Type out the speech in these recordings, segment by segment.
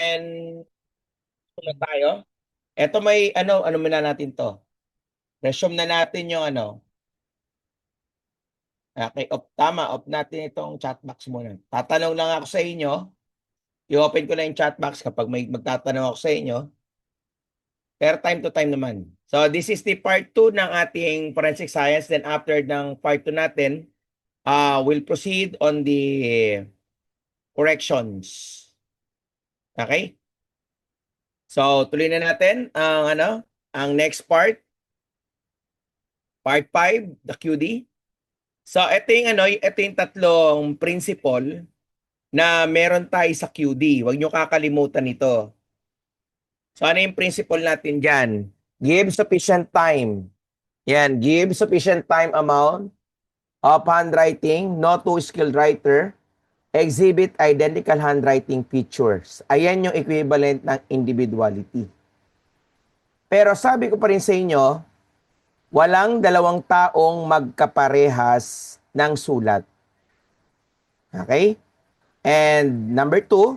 And na tayo. Eto may ano muna natin to. Resume na natin yung ano. Okay, tama, off natin itong chat box muna. Tatanong lang ako sa inyo. I-open ko na yung chat box kapag may magtatanong ako sa inyo. Pero time to time naman. So this is the part 2 ng ating forensic science. Then after ng part 2 natin, we'll proceed on the corrections. Okay? So tuloy na natin ang next part. Part 5, the QD. So, ito yung tatlong principle na meron tayo sa QD. Huwag nyo kakalimutan ito. So, ano yung principle natin dyan? Give sufficient time. Yan, give sufficient time amount of handwriting, no two skilled writer, exhibit identical handwriting features. Ayan yung equivalent ng individuality. Pero sabi ko pa rin sa inyo, walang dalawang taong magkaparehas ng sulat. Okay? And number 2,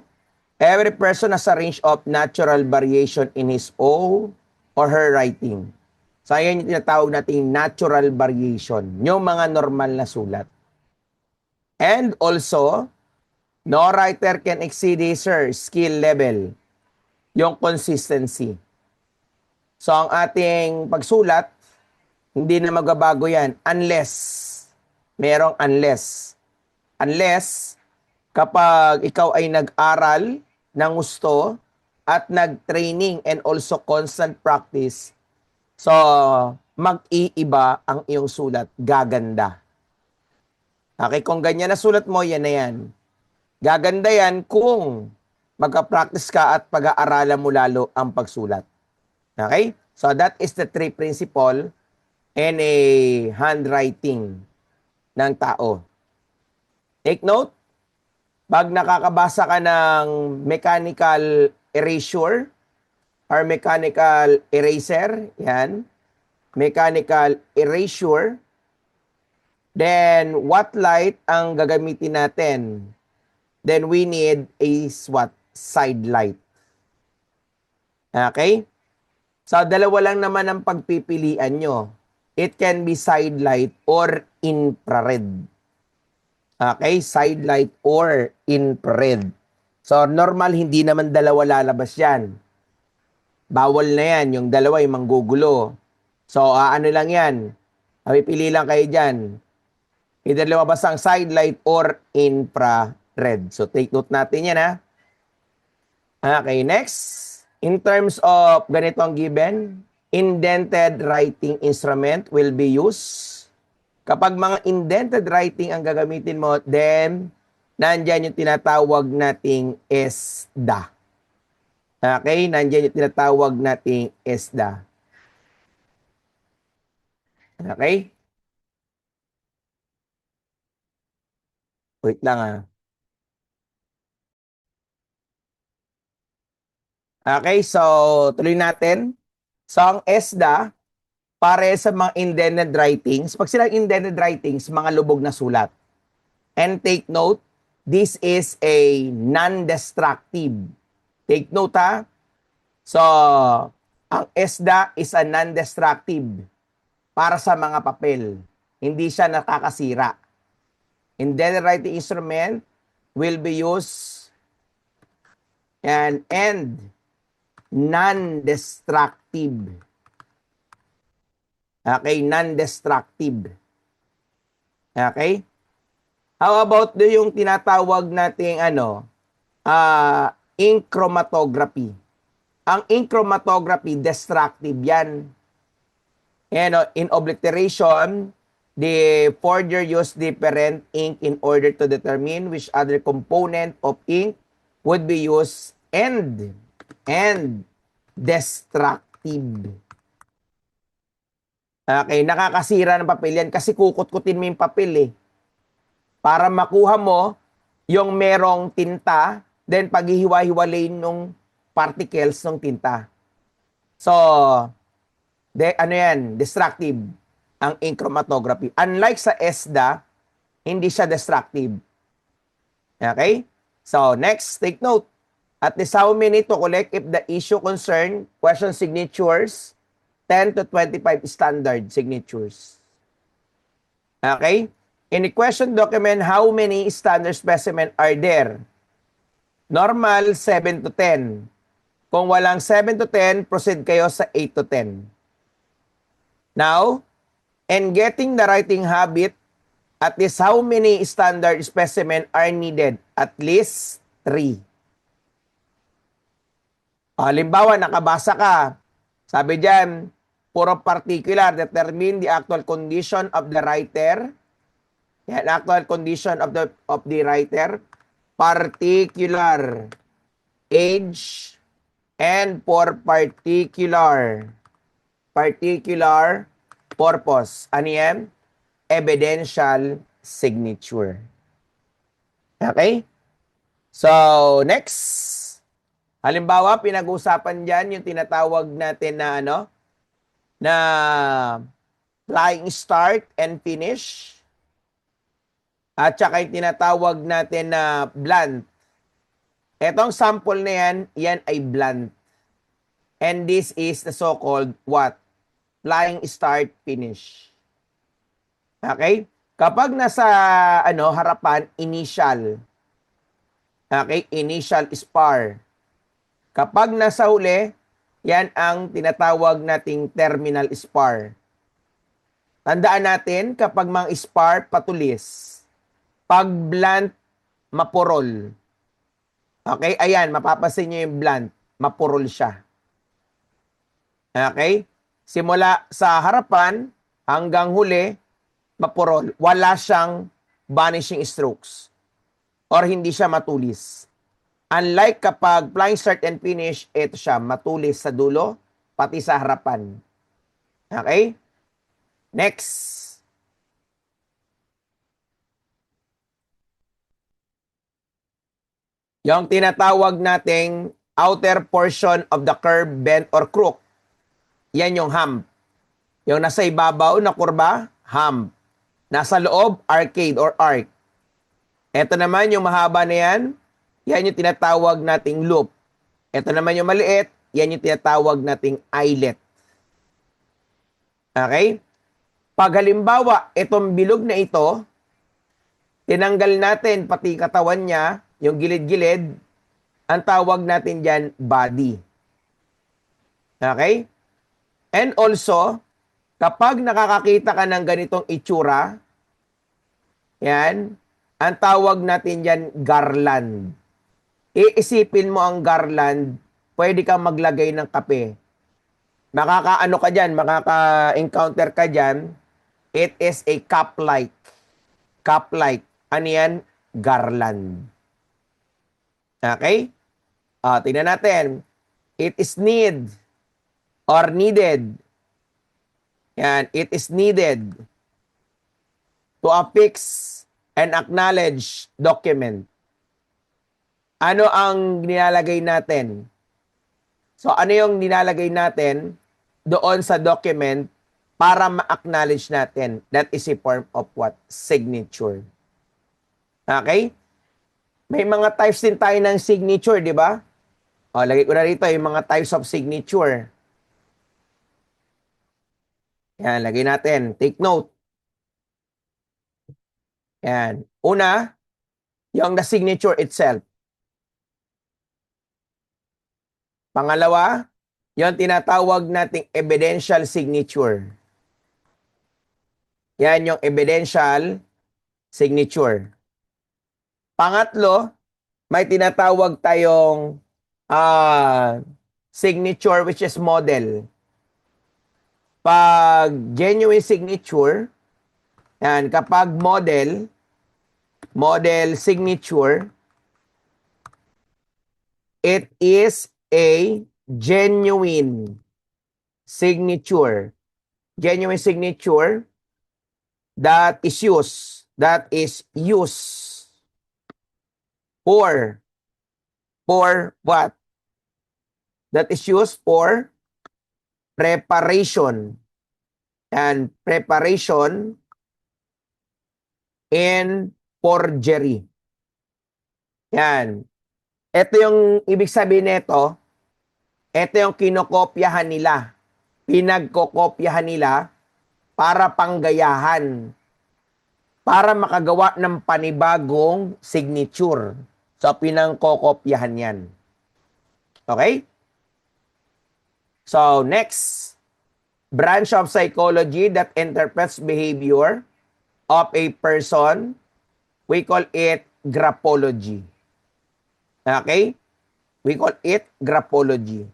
every person has a range of natural variation in his own or her writing. So, ayan yung tinatawag nating natural variation, yung mga normal na sulat. And also, no writer can exceed his or her skill level, yung consistency. So, ang ating pagsulat, hindi na magbabago yan unless, merong unless. Unless, kapag ikaw ay nag-aral ng gusto at nag-training and also constant practice, so mag-iiba ang iyong sulat, gaganda. Okay, kung ganyan na sulat mo, yan na yan. Gaganda yan kung magka-practice ka at pag-aaralan mo lalo ang pagsulat. Okay? So that is the 3 principle in a handwriting ng tao. Take note, pag nakakabasa ka ng mechanical erasure or mechanical eraser, yan, mechanical erasure, then what light ang gagamitin natin? Then we need is what? Side light. Okay? So, dalawa lang naman ang pagpipilian nyo. It can be side light or infrared. Okay? Side light or infrared. So, normal, hindi naman dalawa lalabas yan. Bawal na yan. Yung dalawa yung manggugulo. So, ano lang yan? Pili lang kayo dyan. Either lumabas ang side light or infrared. So, take note natin yan, ha? Okay, next. In terms of ganito ang given, indented writing instrument will be used. Kapag mga indented writing ang gagamitin mo, then nandyan yung tinatawag nating ESDA. Okay? Nandyan yung tinatawag nating ESDA. Okay? Wait lang ah. Okay, so tuloy natin. So ang ESDA, pare sa mga indented writings, pag silang indented writings, mga lubog na sulat. And take note, this is a non-destructive. Take note ha. So, ang ESDA is a non-destructive para sa mga papel. Hindi siya nakakasira. Indented writing instrument will be used and non-destructive. Okay, non-destructive. Okay? How about yung tinatawag nating ink chromatography? Ang ink chromatography, destructive yan. In obliteration, the forger used different ink in order to determine which other component of ink would be used and destructive. Okay, nakakasira ng papel yan kasi kukut-kutin mo yung papel eh. Para makuha mo yung merong tinta, then paghihiwa-hiwalayin ng particles ng tinta. So, destructive ang ink chromatography. Unlike sa ESDA, hindi siya destructive. Okay? So, next, take note. At least how many to collect if the issue concern question signatures, 10 to 25 standard signatures. Okay? In the question document, how many standard specimen are there? Normal, 7 to 10. Kung walang 7 to 10, proceed kayo sa 8 to 10. Now, in getting the writing habit, at least how many standard specimen are needed? At least 3. Halimbawa, nakabasa ka. Sabi dyan, puro particular, determine the actual condition of the writer. Yan, actual condition of the writer. Particular age and for particular purpose. Ano yan? Evidential signature. Okay? So, next. Halimbawa, pinag-usapan dyan yung tinatawag natin na na flying start and finish. At saka yung tinatawag natin na blunt. Etong sample na yan ay blunt. And this is the so-called what? Flying start finish. Okay? Kapag nasa harapan, initial. Okay? Initial spar. Kapag nasa huli, yan ang tinatawag nating terminal spar. Tandaan natin, kapag mga spar, patulis. Pag blunt, mapurol. Okay? Ayan, mapapasin nyo yung blunt. Mapurol siya. Okay? Simula sa harapan hanggang huli, mapurol. Wala siyang vanishing strokes. Or hindi siya matulis. Unlike kapag flying start and finish, ito siya, matulis sa dulo, pati sa harapan. Okay? Next. Yung tinatawag nating outer portion of the curve, bend, or crook. Yan yung hump. Yung nasa ibabaw na kurba, hump. Nasa loob, arcade or arc. Ito naman yung mahaba na yan, yan yung tinatawag nating loop. Ito naman yung maliit, yan yung tinatawag nating eyelet. Okay? Pag halimbawa, itong bilog na ito, tinanggal natin pati katawan niya, yung gilid-gilid, ang tawag natin dyan, body. Okay? And also, kapag nakakakita ka ng ganitong itsura, yan, ang tawag natin dyan, garland. Iisipin mo ang garland, pwede kang maglagay ng kape. Makakaano ka dyan, makaka-encounter ka dyan, it is a cup-like. Cup-like. Ano yan? Garland. Okay? Tingnan natin. It is need or needed. Yan, it is needed to affix and acknowledge document. Ano ang nilalagay natin? So, ano yung nilalagay natin doon sa document para ma-acknowledge natin? That is a form of what? Signature. Okay? May mga types din tayo ng signature, di ba? Lagay ko na rito yung mga types of signature. Yan, lagay natin. Take note. Yan. Una, yung the signature itself. Pangalawa, yung tinatawag nating evidential signature. Yan yung evidential signature. Pangatlo, may tinatawag tayong signature which is model. Pag genuine signature, yan, kapag model signature, it is a genuine signature. Genuine signature that is used for what? That is used for preparation and preparation in forgery. Yan. Ito yung ibig sabihin nito, ito yung kinokopyahan nila. Pinagkokopyahan nila para panggayahan, para makagawa ng panibagong signature. So, pinangkokopyahan yan. Okay? So, next, branch of psychology that interprets behavior of a person, we call it graphology. Okay? We call it graphology.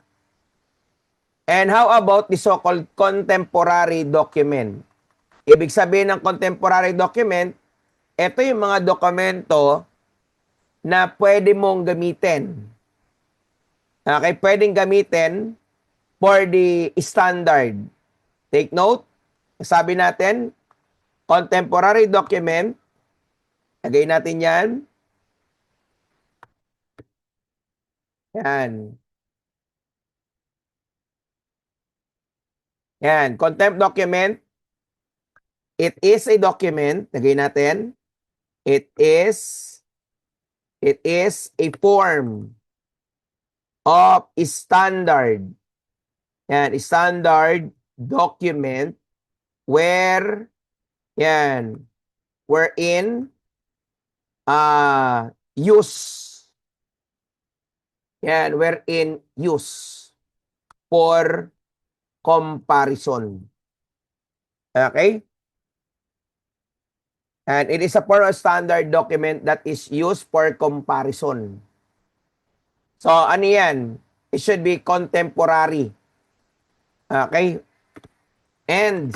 And how about the so-called contemporary document? Ibig sabihin ng contemporary document, ito yung mga dokumento na pwede mong gamitin. Okay, pwedeng gamitin for the standard. Take note, sabi natin, contemporary document, lagay natin yan. Yan. Yan, contempt document, it is a document, lagay natin, it is a form of standard. Yan, standard document where yan, wherein use. Yan, wherein use for comparison. Okay? And it is a form of standard document that is used for comparison. So, ano yan? It should be contemporary. Okay? And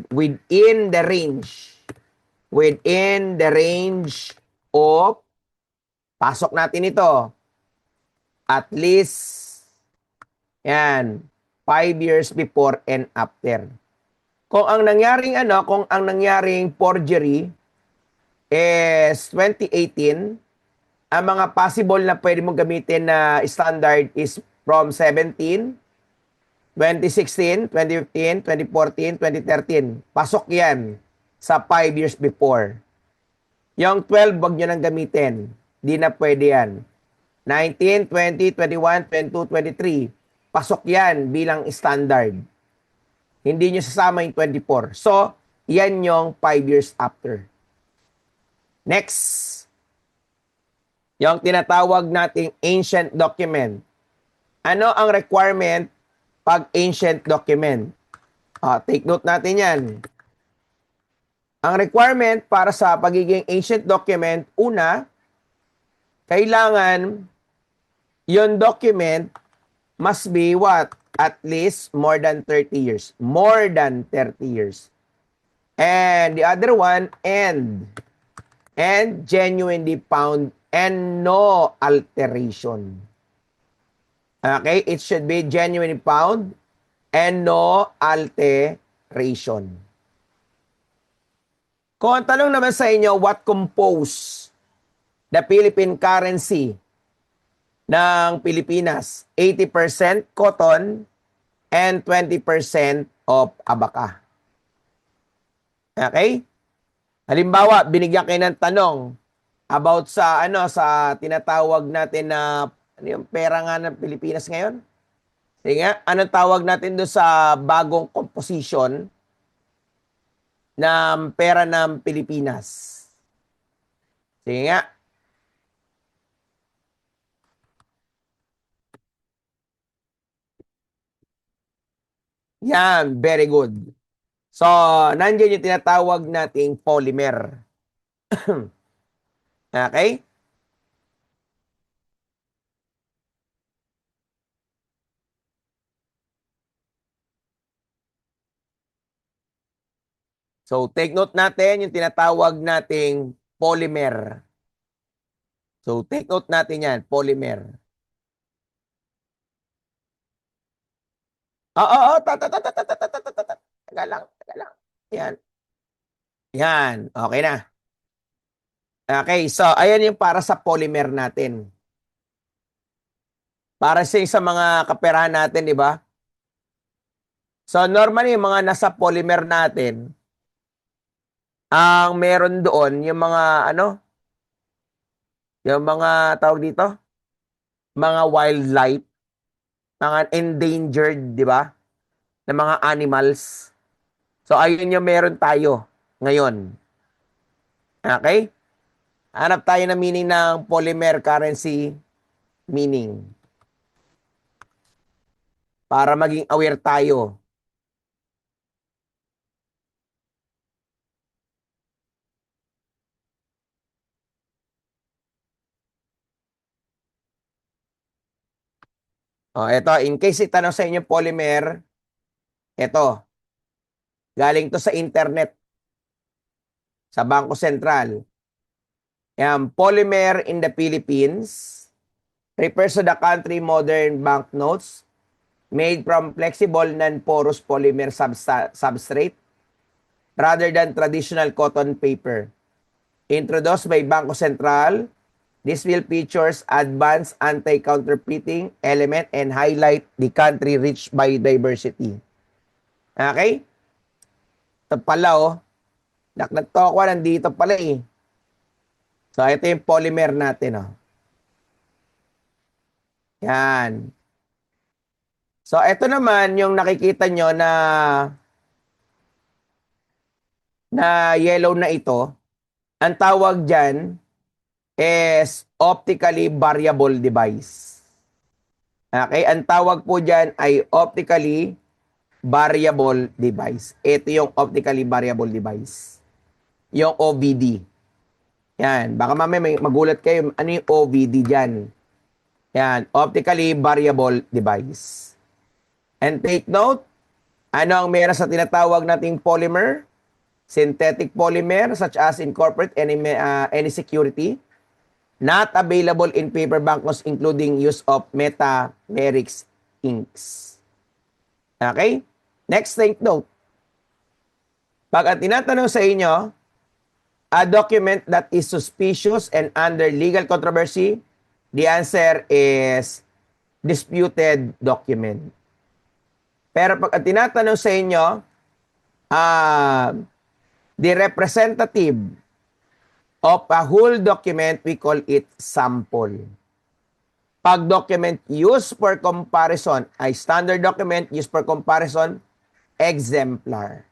within the range of, pasok natin ito, at least, yan, 5 years before and after. Kung ang nangyaring forgery is 2018, ang mga possible na pwede mong gamitin na standard is from 17, 2016, 2015, 2014, 2013. Pasok yan sa 5 years before. Yung 12, wag nyo nang gamitin. Di na pwede yan. 19, 20, 21, 22, 23. Pasok yan bilang standard. Hindi nyo sasama yung 24. So, yan yung 5 years after. Next. Yung tinatawag nating ancient document. Ano ang requirement pag ancient document? Take note natin yan. Ang requirement para sa pagiging ancient document, una, kailangan yung document must be what? At least more than 30 years. More than 30 years. And the other one, and genuinely found and no alteration. Okay? It should be genuinely found and no alteration. Kung ang tanong naman sa inyo, what compose the Philippine currency ng Pilipinas? 80% cotton and 20% of abaka. Okay? Halimbawa, binigyan kayo ng tanong about sa sa tinatawag natin na yung pera nga ng Pilipinas ngayon. Sige nga, anong tawag natin doon sa bagong composition ng pera ng Pilipinas? Sige nga. Yan, very good. So, nandiyan yung tinatawag nating polymer. Okay? So, take note natin yung tinatawag nating polymer. So, take note natin yan, polymer. Oo, taga lang. Yan. Yan, okay na. Okay, so ayan yung para sa polymer natin. Para sa mga kaperahan natin, di ba? So, normally, yung mga nasa polymer natin, ang meron doon, yung mga, Yung mga tawag dito, mga wildlife, mga endangered, di ba? Na mga animals. So, ayun yung meron tayo ngayon. Okay? Hanap tayo ng meaning ng polymer currency meaning para maging aware tayo. Ito, in case itanong sa inyo polymer, ito, galing to sa internet, sa Bangko Sentral. Yan, polymer in the Philippines refers to the country modern banknotes made from flexible non-porous polymer substrate rather than traditional cotton paper. Introduced by Bangko Sentral, this will features advanced anti-counterfeiting element and highlight the country rich biodiversity. Okay? Ito pala naknagto ko nandito pala eh. So ito yung polymer natin Yan. So ito naman yung nakikita nyo na yellow na ito. Ang tawag dyan is optically variable device. Okay? Ang tawag po dyan ay optically variable device. Ito yung optically variable device. Yung OVD. Yan. Baka mamaya magulat kayo. Ano yung OVD dyan? Yan. Optically variable device. And take note, ano ang meron sa tinatawag nating polymer? Synthetic polymer such as incorporate any security. Not available in paper banknotes including use of metamerics inks. Okay? Next, take note. Pag ang tinatanong sa inyo, a document that is suspicious and under legal controversy, the answer is disputed document. Pero pag ang tinatanong sa inyo, the representative of a whole document, we call it sample. Pag document used for comparison ay standard document used for comparison, exemplar.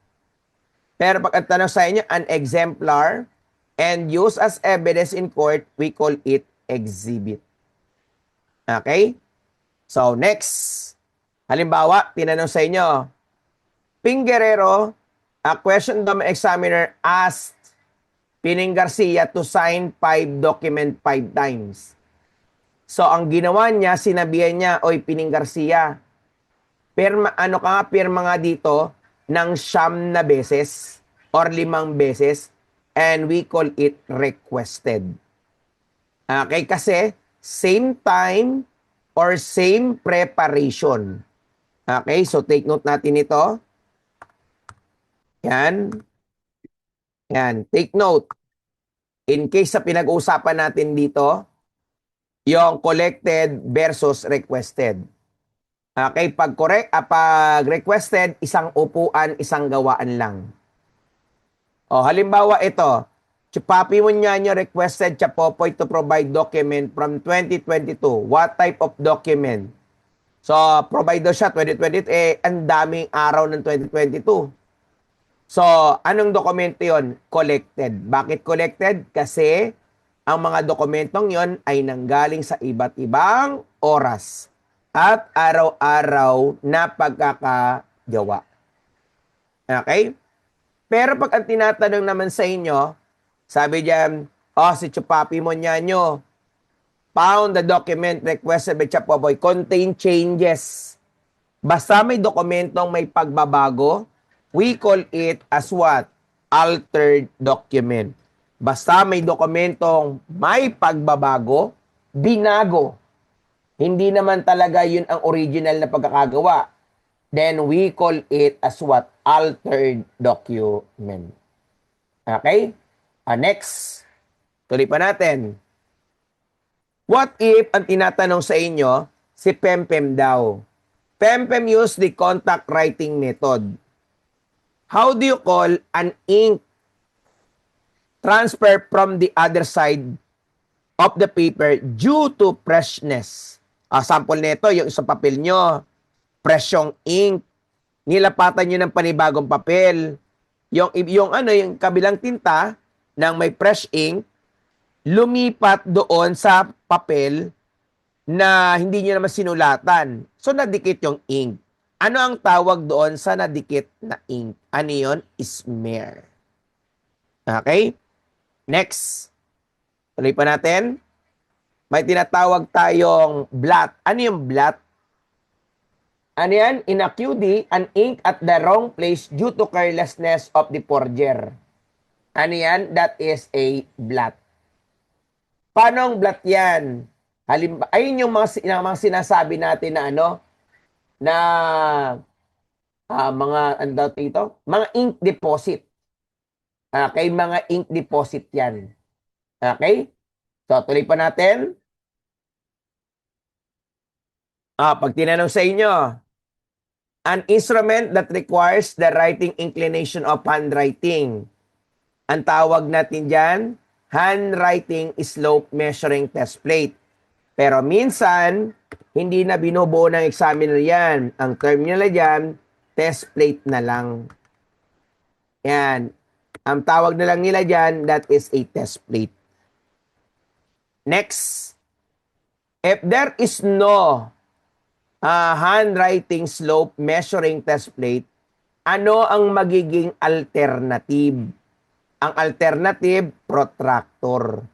Pero pag ang tanong sa inyo, an exemplar and used as evidence in court, we call it exhibit. Okay? So, next. Halimbawa, tinanong sa inyo, Ping Guerrero, a question the examiner asked Pining Garcia to sign 5 document 5 times. So, ang ginawa niya, sinabihan niya, oy, Pining Garcia, pirma nga dito ng 9 na beses or 5 beses and we call it requested. Okay, kasi same time or same preparation. Okay, so take note natin ito. Yan. Yan, take note. In case sa pinag-uusapan natin dito, yung collected versus requested. Okay, pag requested, isang upuan, isang gawaan lang. Halimbawa ito, Chupapi Munyanyo requested Chapopoy to provide document from 2022. What type of document? So, provide daw siya 2022. Ang daming araw ng 2022. So, anong dokumento yon? Collected. Bakit collected? Kasi ang mga dokumentong yon ay nanggaling sa iba't ibang oras at araw-araw na pagkakagawa. Okay? Pero pag ang tinatanong naman sa inyo, sabi diyan, si Chupapi Munyanyo, found the document requested by Chapopoy contain changes. Basta may dokumentong may pagbabago, we call it as what? Altered document. Basta may dokumentong may pagbabago, binago. Hindi naman talaga yun ang original na pagkakagawa. Then we call it as what? Altered document. Okay? Next. Tuloy pa natin. What if ang tinatanong sa inyo, si Pempem daw? Pempem use the contact writing method. How do you call an ink transfer from the other side of the paper due to freshness. Sample nito, yung isang papel nyo, fresh yung ink. Nilapatan nyo ng panibagong papel. Yung kabilang tinta ng may fresh ink, lumipat doon sa papel na hindi nyo naman sinulatan. So, nadikit yung ink. Ano ang tawag doon sa nadikit na ink? Ano yun? Smear. Okay? Next. Tuloy pa natin. May tinatawag tayong blot. Ano yung blot? Ano yan? In a QD, an ink at the wrong place due to carelessness of the forger. Ano yan? That is a blot. Paano ang blot yan? Ayun yung mga sinasabi natin na na mga, ano daw ito? Mga ink deposit. Okay? Mga ink deposit yan. Okay? So, tuloy pa natin. Pag tinanong sa inyo, an instrument that requires the writing inclination of handwriting. Ang tawag natin dyan, handwriting slope measuring test plate. Pero minsan, hindi na binubuo ng examiner yan. Ang term nila dyan, test plate na lang. Yan. Ang tawag na lang nila dyan, that is a test plate. Next. If there is no handwriting slope measuring test plate, ano ang magiging alternative? Ang alternative, protractor.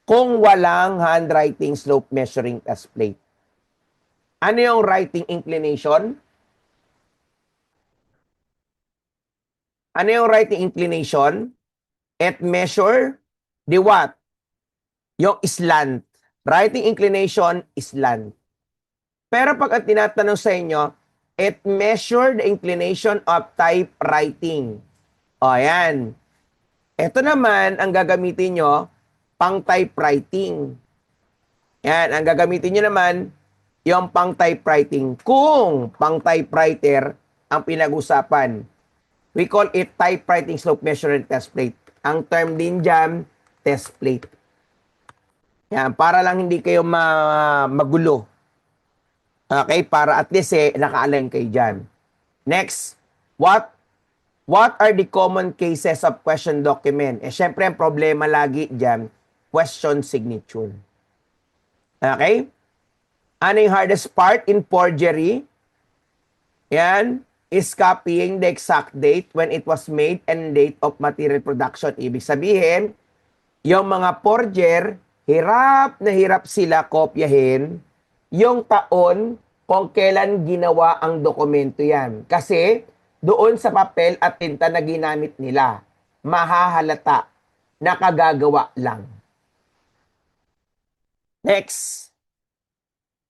Kung walang handwriting slope measuring test plate. Ano yung writing inclination? Ano yung writing inclination? It measure the what? Yung slant. Writing inclination, slant. Pero pag ang tinatanong sa inyo, it measure the inclination of typewriting. O, yan. Ito naman, ang gagamitin nyo, pang typewriting. Yan, ang gagamitin nyo naman, yung pang typewriting. Kung pang typewriter ang pinag-usapan, we call it typewriting slope measuring test plate. Ang term din dyan, test plate. Yan, para lang hindi kayo magulo. Okay, para at least naka-align kayo dyan. Next, what are the common cases of question document? Syempre, ang problema lagi dyan, question signature. Okay? Ano yung hardest part in forgery? Yan, is copying the exact date when it was made and date of material production. Ibig sabihin, yung mga forger, hirap na hirap sila kopyahin yung taon kung kailan ginawa ang dokumento yan. Kasi doon sa papel at tinta na ginamit nila, mahahalata na kagagawa lang. Next.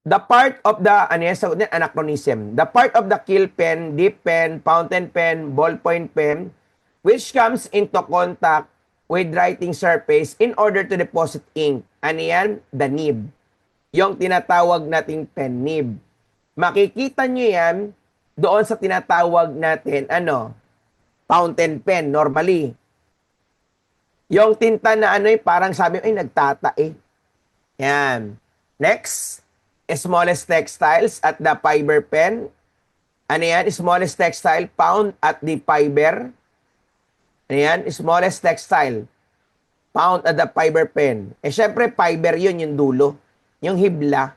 The part of the, anachronism. The part of the kill pen, dip pen, fountain pen, ballpoint pen, which comes into contact with writing surface in order to deposit ink. Ano yan? The nib. Yung tinatawag nating pen nib. Makikita nyo yan doon sa tinatawag natin, fountain pen, normally. Yung tinta na parang sabi, nagtatae. Yan. Next, smallest textiles at the fiber pen. Ano yan? Smallest textile found at the fiber. Ano yan? Smallest textile found at the fiber pen. Syempre, fiber yun, yung dulo. Yung hibla.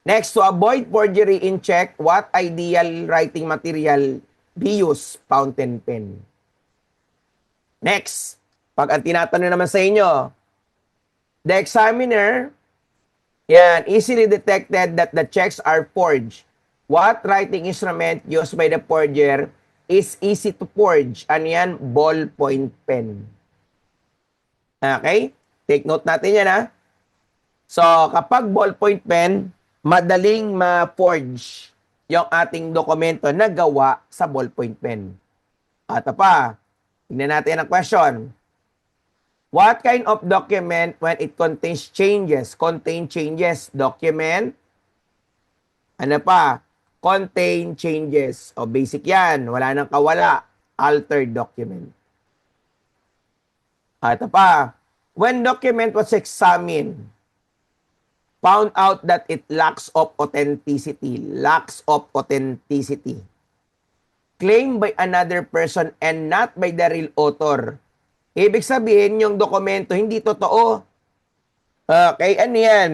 Next, to avoid forgery in check, what ideal writing material be used? Fountain pen. Next, pag ang tinatanong naman sa inyo, the examiner, yan, easily detected that the checks are forged. What writing instrument used by the forger is easy to forge? Ano yan? Ballpoint pen. Okay? Take note natin yan, ha? So, kapag ballpoint pen, madaling ma-forge yung ating dokumento na gawa sa ballpoint pen. At pa, tingnan natin ang question. What kind of document when it contains changes? Contain changes. Document. Ano pa? Contain changes. O basic yan. Wala nang kawala. Altered document. Ito pa. When document was examined, found out that it lacks of authenticity. Lacks of authenticity. Claimed by another person and not by the real author. Ibig sabihin, yung dokumento hindi totoo. Okay, ano yan?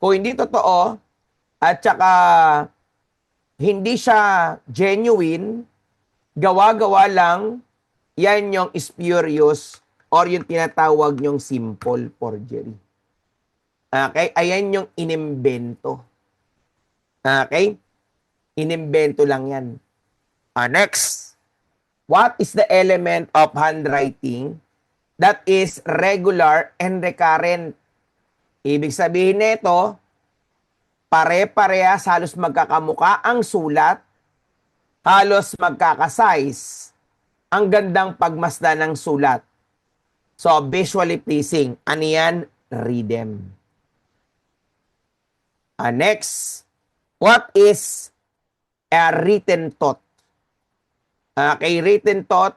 Kung hindi totoo, at saka hindi siya genuine, gawa-gawa lang, yan yung spurious or yung tinatawag yung simple forgery. Okay? Ayan yung inimbento. Okay? Inimbento lang yan. Next. What is the element of handwriting that is regular and recurrent? Ibig sabihin nito, pare-parehas, halos magkakamuka ang sulat, halos magkakasize, ang gandang pagmasdan ng sulat. So, visually pleasing. Ano yan? Rhythm. Next, what is a written thought? Okay, written thought,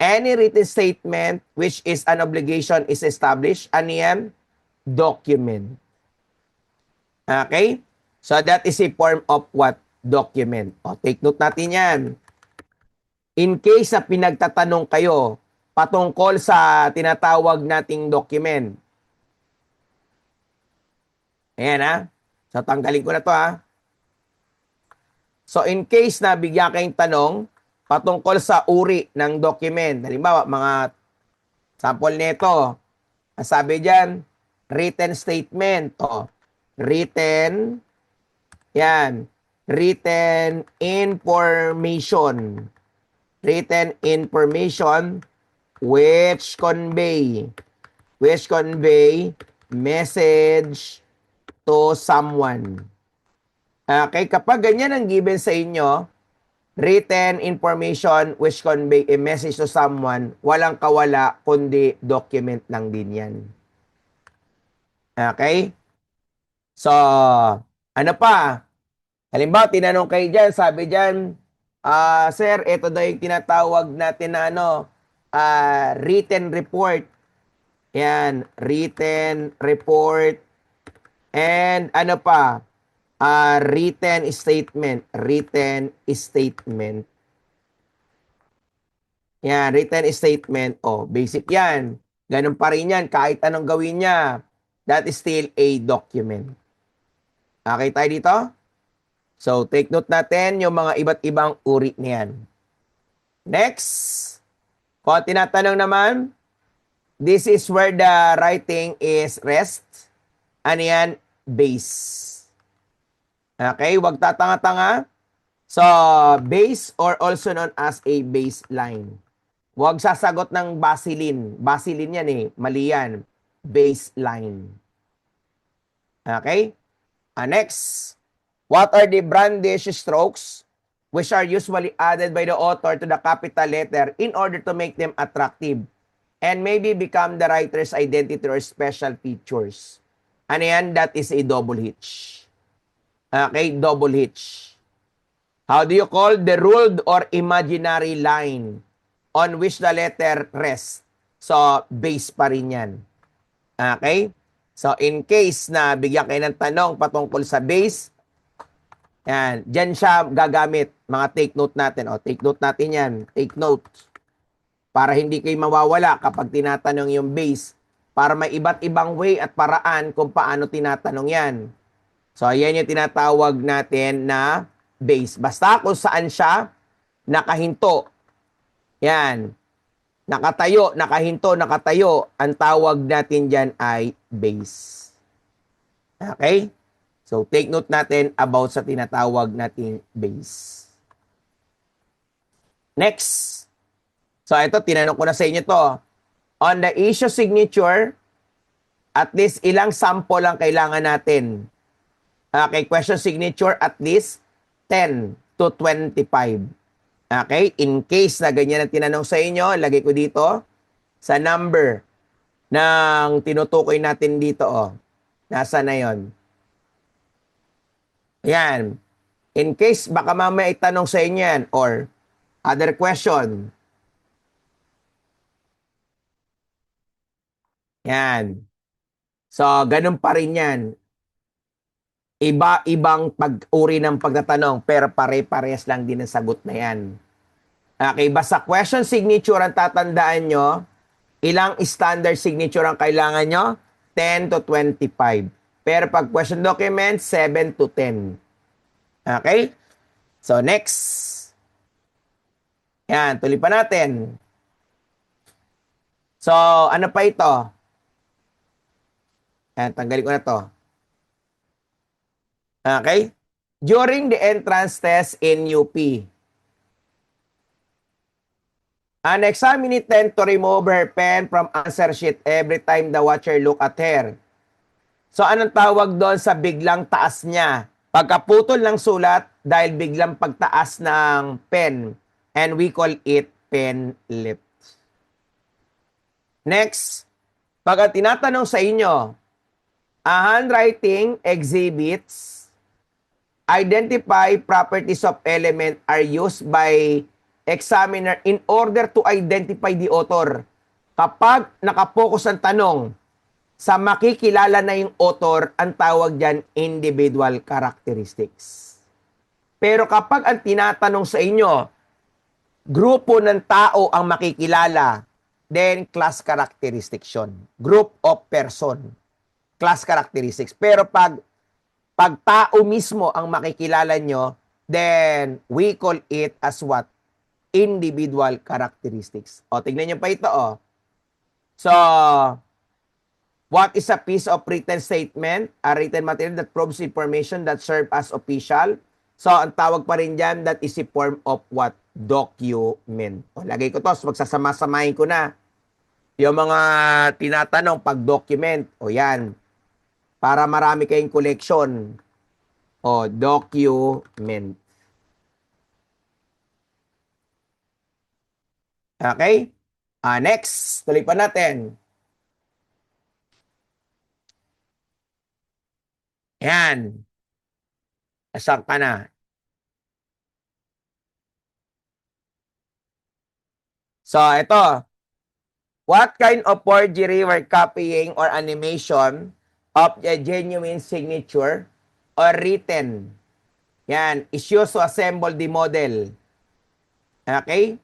any written statement which is an obligation is established. Ano yan? Document. Okay? So, that is a form of what? Document. Take note natin yan. In case na pinagtatanong kayo patungkol sa tinatawag nating document. Ayan ha. So, tanggalin ko na to ha. So, in case na bigyan kayong tanong patungkol sa uri ng document. Halimbawa, mga sample nito. Sabi dyan, written statement. Written, yan, written information. Written information which convey message to someone. Okay, kapag ganyan ang given sa inyo, written information which convey a message to someone, walang kawala kundi document lang din yan. Okay? So, ano pa? Halimbawa, tinanong kayo dyan, sabi dyan, sir, ito daw yung tinatawag natin na written report. Yan, written report. And ano pa? Written statement. Written statement. Yan, written statement. Basic yan. Ganun pa rin yan. Kahit anong gawin niya, that is still a document. Okay tayo dito? So, take note natin yung mga iba't ibang uri niyan. Next. Kung tinatanong naman, this is where the writing is rest. Ano yan? Base. Okay, wag tatanga-tanga. So, base or also known as a baseline. Wag sasagot ng baseline. Baseline yan eh. Mali yan. Baseline. Okay? Next. What are the brandish strokes which are usually added by the author to the capital letter in order to make them attractive and maybe become the writer's identity or special features? Ano yan? That is a double hitch. Okay, double hitch. How do you call the ruled or imaginary line on which the letter rests? So, base pa rin yan. Okay? So, in case na bigyan kayo ng tanong patungkol sa base, yan, dyan siya gagamit. Mga take note natin. Take note natin yan. Take note. Para hindi kayo mawawala kapag tinatanong yung base. Para may iba't ibang way at paraan kung paano tinatanong yan. So, yan yung tinatawag natin na base. Basta kung saan siya nakahinto. Yan. Nakatayo, nakahinto, nakatayo. Ang tawag natin dyan ay base. Okay? So, take note natin about sa tinatawag nating base. Next. So, ito, tinanong ko na sa inyo to. On the issue signature, at least ilang sample lang kailangan natin. Okay, question signature, at least 10 to 25. Okay, in case na ganyan ang tinanong sa inyo, lagay ko dito sa number ng tinutukoy natin dito. Nasa na yon? Ayan. In case baka mamaya itanong sa inyo yan or other question. Yan. So, ganun pa rin yan. Iba-ibang pag-uri ng pagtatanong, pero pare-parehas lang din ang sagot na yan. Okay, basta question signature ang tatandaan nyo, ilang standard signature ang kailangan nyo? 10 to 25. Pero pag question document, 7 to 10. Okay? So, next. Yan, tuloy pa natin. So, ano pa ito? Yan, tanggalin ko na to. Okay? During the entrance test in UP, an examinee tend to remove her pen from answer sheet every time the watcher look at her. So, anong tawag doon sa biglang taas niya? Pagkaputol ng sulat dahil biglang pagtaas ng pen. And we call it pen lift. Next, pag tinatanong sa inyo, a handwriting exhibits identify properties of element are used by examiner in order to identify the author. Kapag nakapokus ang tanong sa makikilala na yung author, ang tawag dyan individual characteristics. Pero kapag ang tinatanong sa inyo, grupo ng tao ang makikilala, then class characteristics yun. Group of person. Class characteristics. Pero pag tao mismo ang makikilala nyo, then we call it as what? Individual characteristics. O, tignan nyo pa ito, o. So, what is a piece of written statement? A written material that proves information that serve as official. So, ang tawag pa rin dyan, that is a form of what? Document. O, lagay ko to, so magsasama-samahin ko na. Yung mga tinatanong pag document, o yan, para marami kayong collection. O, document. Okay? Next, tuloy pa natin. Yan. Asan ka na? So, ito. What kind of forgery or copying or animation of a genuine signature or written? Yan. Is used to assemble the model. Okay?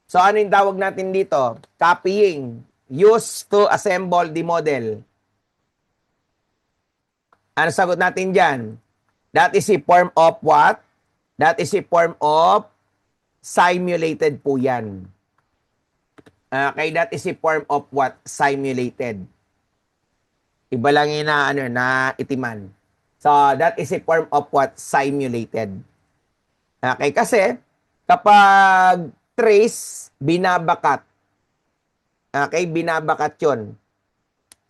So, ano yung tawag natin dito? Copying. Used to assemble the model. Ano sagot natin dyan? That is a form of what? That is a form of simulated po yan. Okay, that is a form of what? Simulated. Iba lang yun na, na itiman. So, that is a form of what? Simulated. Okay, kasi kapag trace, binabakat. Okay, binabakat yun.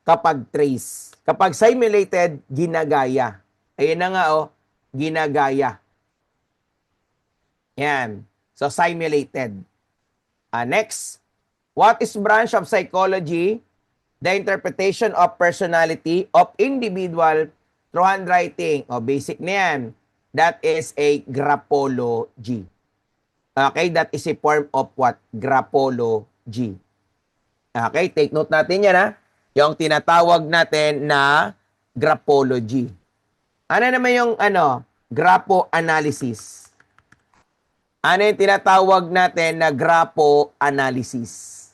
Kapag trace. Kapag simulated, ginagaya. Ayun na nga, oh, ginagaya. Yan. So, simulated. Next, what is branch of psychology? The interpretation of personality of individual through handwriting. O, basic na yan. That is a graphology. Okay, that is a form of what? Graphology. Okay, take note natin yan, ha? Yung tinatawag natin na graphology. Ano naman yung, grapho analysis? Ano yung tinatawag natin na grapho analysis?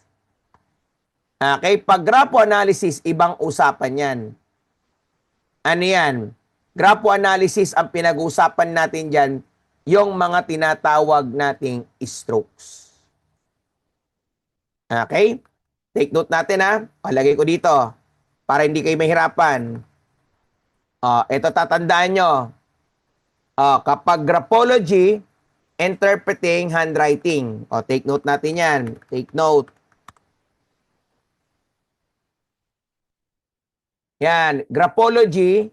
Okay, pag grapho analysis, ibang usapan yan. Ano yan? Grapho analysis, ang pinag-uusapan natin dyan, yung mga tinatawag nating strokes. Okay? Take note natin, ha? Palagay ko dito para hindi kayo mahirapan. Ito tatandaan nyo. Kapag graphology, interpreting handwriting. Take note natin yan. Take note. Yan. Graphology,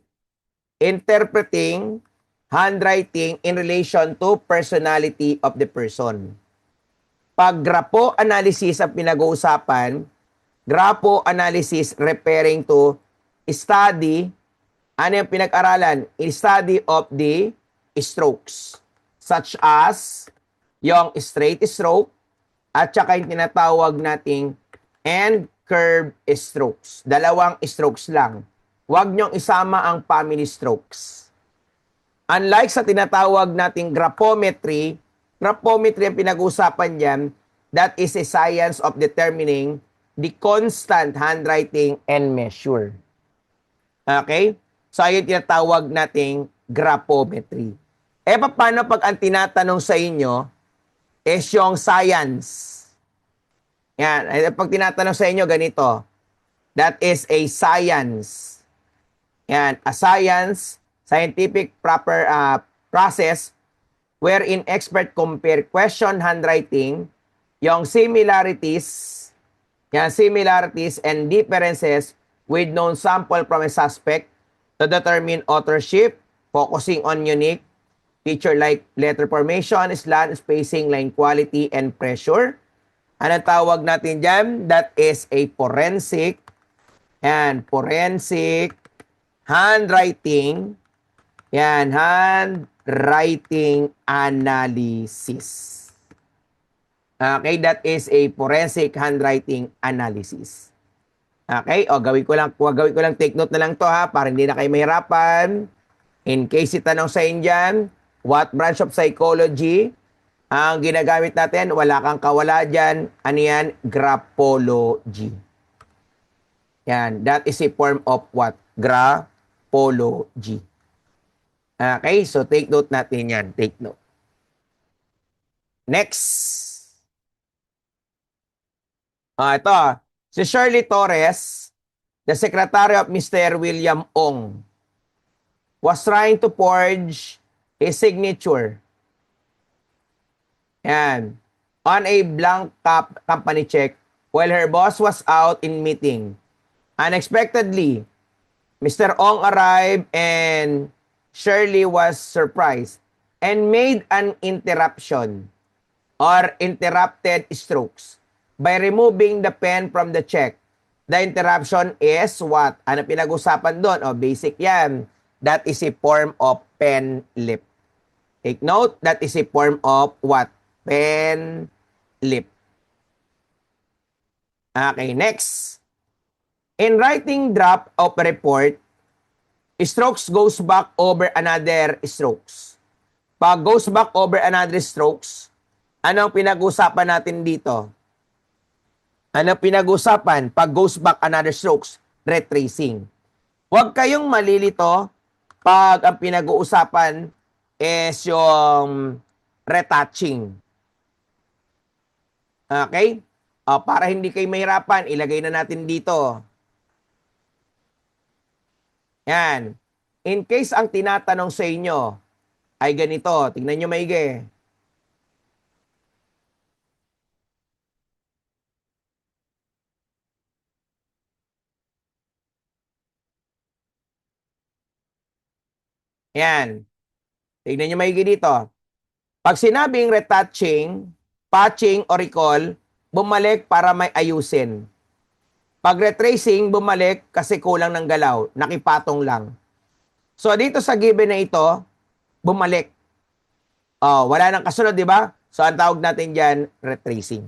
interpreting handwriting in relation to personality of the person. Pag grapho analysis ang pinag-uusapan, grapho analysis referring to study, ano yung pinag-aralan? Study of the strokes. Such as yung straight stroke at saka yung tinatawag nating and curved strokes. Dalawang strokes lang. Huwag nyong isama ang family strokes. Unlike sa tinatawag nating graphometry ang pinag-uusapan dyan, that is a science of determining the constant handwriting and measure. Okay? So, ayun tinatawag nating graphometry. Paano pag ang tinatanong sa inyo is yung science? Yan. Pag tinatanong sa inyo, ganito. That is a science. Yan. A science, scientific proper process wherein expert compare question handwriting, yung similarities and differences with known sample from a suspect to determine authorship, focusing on unique feature like letter formation, slant, spacing, line quality, and pressure. Anong tawag natin dyan? That is a forensic. Yan, forensic handwriting. Yan, handwriting analysis. Okay, that is a forensic handwriting analysis. Okay, gawin ko lang take note na lang to ha, para hindi na kayo mahirapan. In case itanong sa inyo dyan, what branch of psychology ang ginagamit natin? Wala kang kawala dyan. Ano yan? Graphology. Yan. That is a form of what? Graphology. Okay? So, take note natin yan. Take note. Next. Ito. Si Shirley Torres, the secretary of Mr. William Ong, was trying to forge a signature. Yan. On a blank company check while her boss was out in meeting. Unexpectedly, Mr. Ong arrived and Shirley was surprised and made an interruption or interrupted strokes by removing the pen from the check. The interruption is what? Ano pinag-usapan doon? Basic yan. That is a form of pen lip. Take note, that is a form of what? Pen lip. Okay, next. In writing draft of a report, strokes goes back over another strokes. Pag goes back over another strokes, anong pinag-usapan natin dito? Anong pinag-usapan? Pag goes back another strokes, retracing. Huwag kayong malilito pag ang pinag-uusapan is yung retouching. Okay? Para hindi kayo mahirapan, ilagay na natin dito. Yan. In case ang tinatanong sa inyo ay ganito, tingnan nyo maigi. Yan. Tingnan nyo maigi dito. Pag sinabing retouching, patching o recall, bumalik para may ayusin. Pag retracing, bumalik kasi kulang ng galaw, nakipatong lang. So dito sa given na ito, bumalik. Wala nang kasunod, di ba? So ang tawag natin dyan, retracing.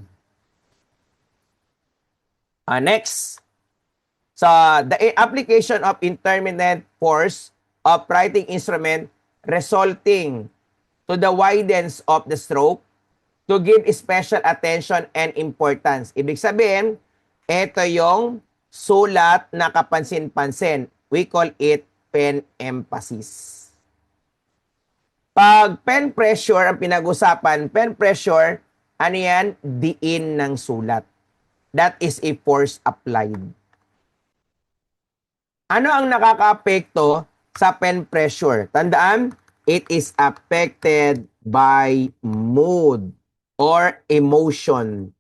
Next. So the application of intermittent force of writing instrument resulting to the widens of the stroke to give special attention and importance. Ibig sabihin, ito yung sulat na kapansin-pansin. We call it pen emphasis. Pag pen pressure ang pinag-usapan, pen pressure, ano yan? Diin ng sulat. That is a force applied. Ano ang nakaka-apekto sa pen pressure? Tandaan, it is affected by mood or emotion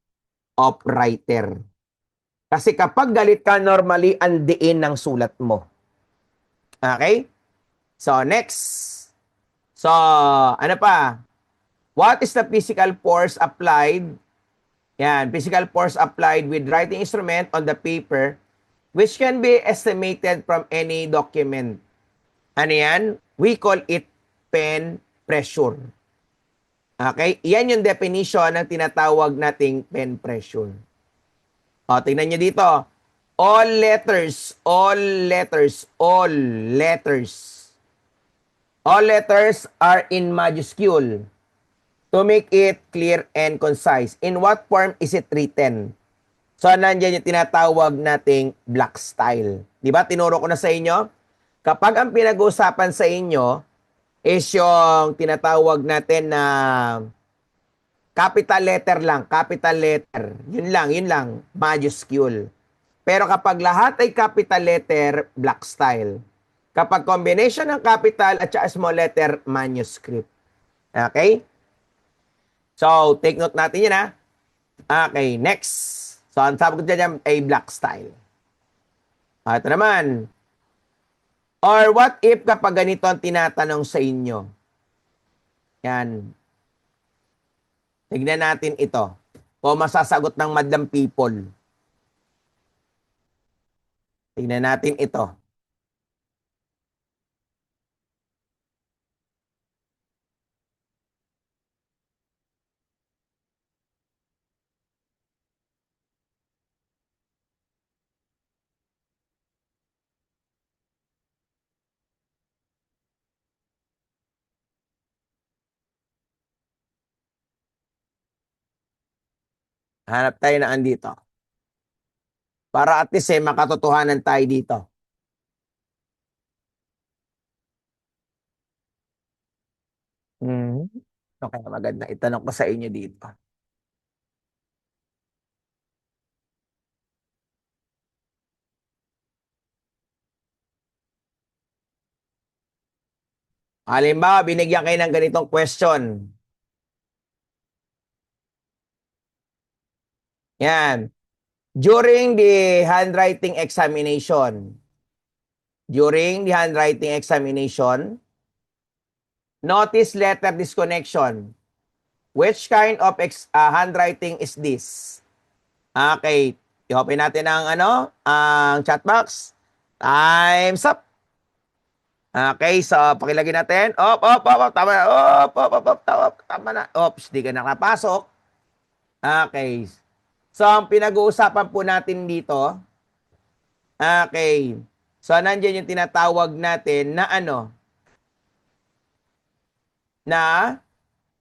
of writer. Kasi kapag galit ka, normally, ang diin ng sulat mo. Okay? So, next. So, ano pa? What is the physical force applied? Yan, physical force applied with writing instrument on the paper which can be estimated from any document. Ano yan? We call it pen pressure. Okay? Yan yung definition ng tinatawag nating pen pressure. O, tingnan nyo dito. All letters, all letters, all letters. All letters are in majuscule to make it clear and concise. In what form is it written? So, nandiyan yung tinatawag nating block style. Di ba? Tinuro ko na sa inyo. Kapag ang pinag-uusapan sa inyo is yung tinatawag natin na capital letter lang, capital letter. Yun lang, majuscule. Pero kapag lahat ay capital letter, block style. Kapag combination ng capital at saka small letter, manuscript. Okay? So, take note natin yun, ha? Okay, next. So, ang sabi ko dyan ay block style. Ito naman. Or what if kapag ganito ang tinatanong sa inyo? Yan. Tignan natin ito. O masasagot ng madlang people. Tignan natin ito. Hanap tayo na andito. Para at least makatotohanan tayo dito. Hmm. Okay, maganda. Itanong ko sa inyo dito. Halimbawa, binigyan kayo ng ganitong question. Yan. During the handwriting examination, notice letter disconnection. Which kind of handwriting is this? Okay. I-open natin ang ang chat box. Time's up. Okay, so pakilagay natin. Tama na. Tama na. Oops, di ka nakapasok. Okay. So, ang pinag-uusapan po natin dito, okay. So, nandiyan yung tinatawag natin na na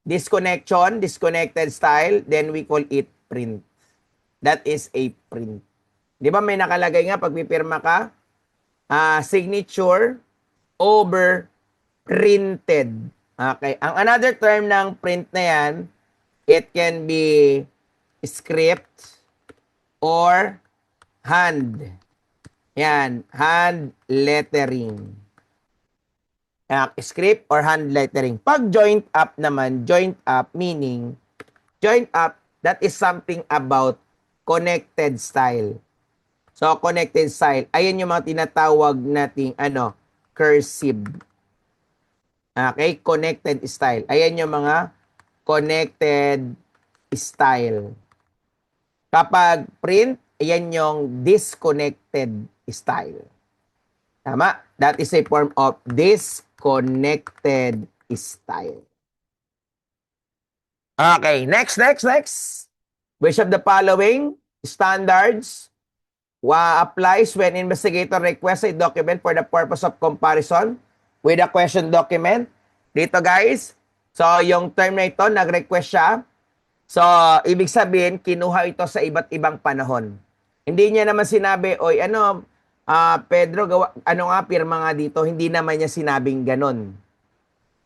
disconnection, disconnected style, then we call it print. That is a print. Di ba may nakalagay nga pag pipirma ka? Signature over printed. Okay. Ang another term ng print na yan, it can be script or hand. Yan, hand lettering. Script or hand lettering. Pag joint up naman, joint up meaning, joint up, that is something about connected style. So, connected style. Ayan yung mga tinatawag nating cursive. Okay, connected style. Ayan yung mga connected style. Kapag print, ayan yung disconnected style. Tama? That is a form of disconnected style. Okay, next. Which of the following standards applies when investigator requests a document for the purpose of comparison with a question document? Dito guys, so yung term na ito, nag-request siya. So, ibig sabihin, kinuha ito sa iba't ibang panahon. Hindi niya naman sinabi, oy, Pedro, pirma nga dito. Hindi naman niya sinabing ganon.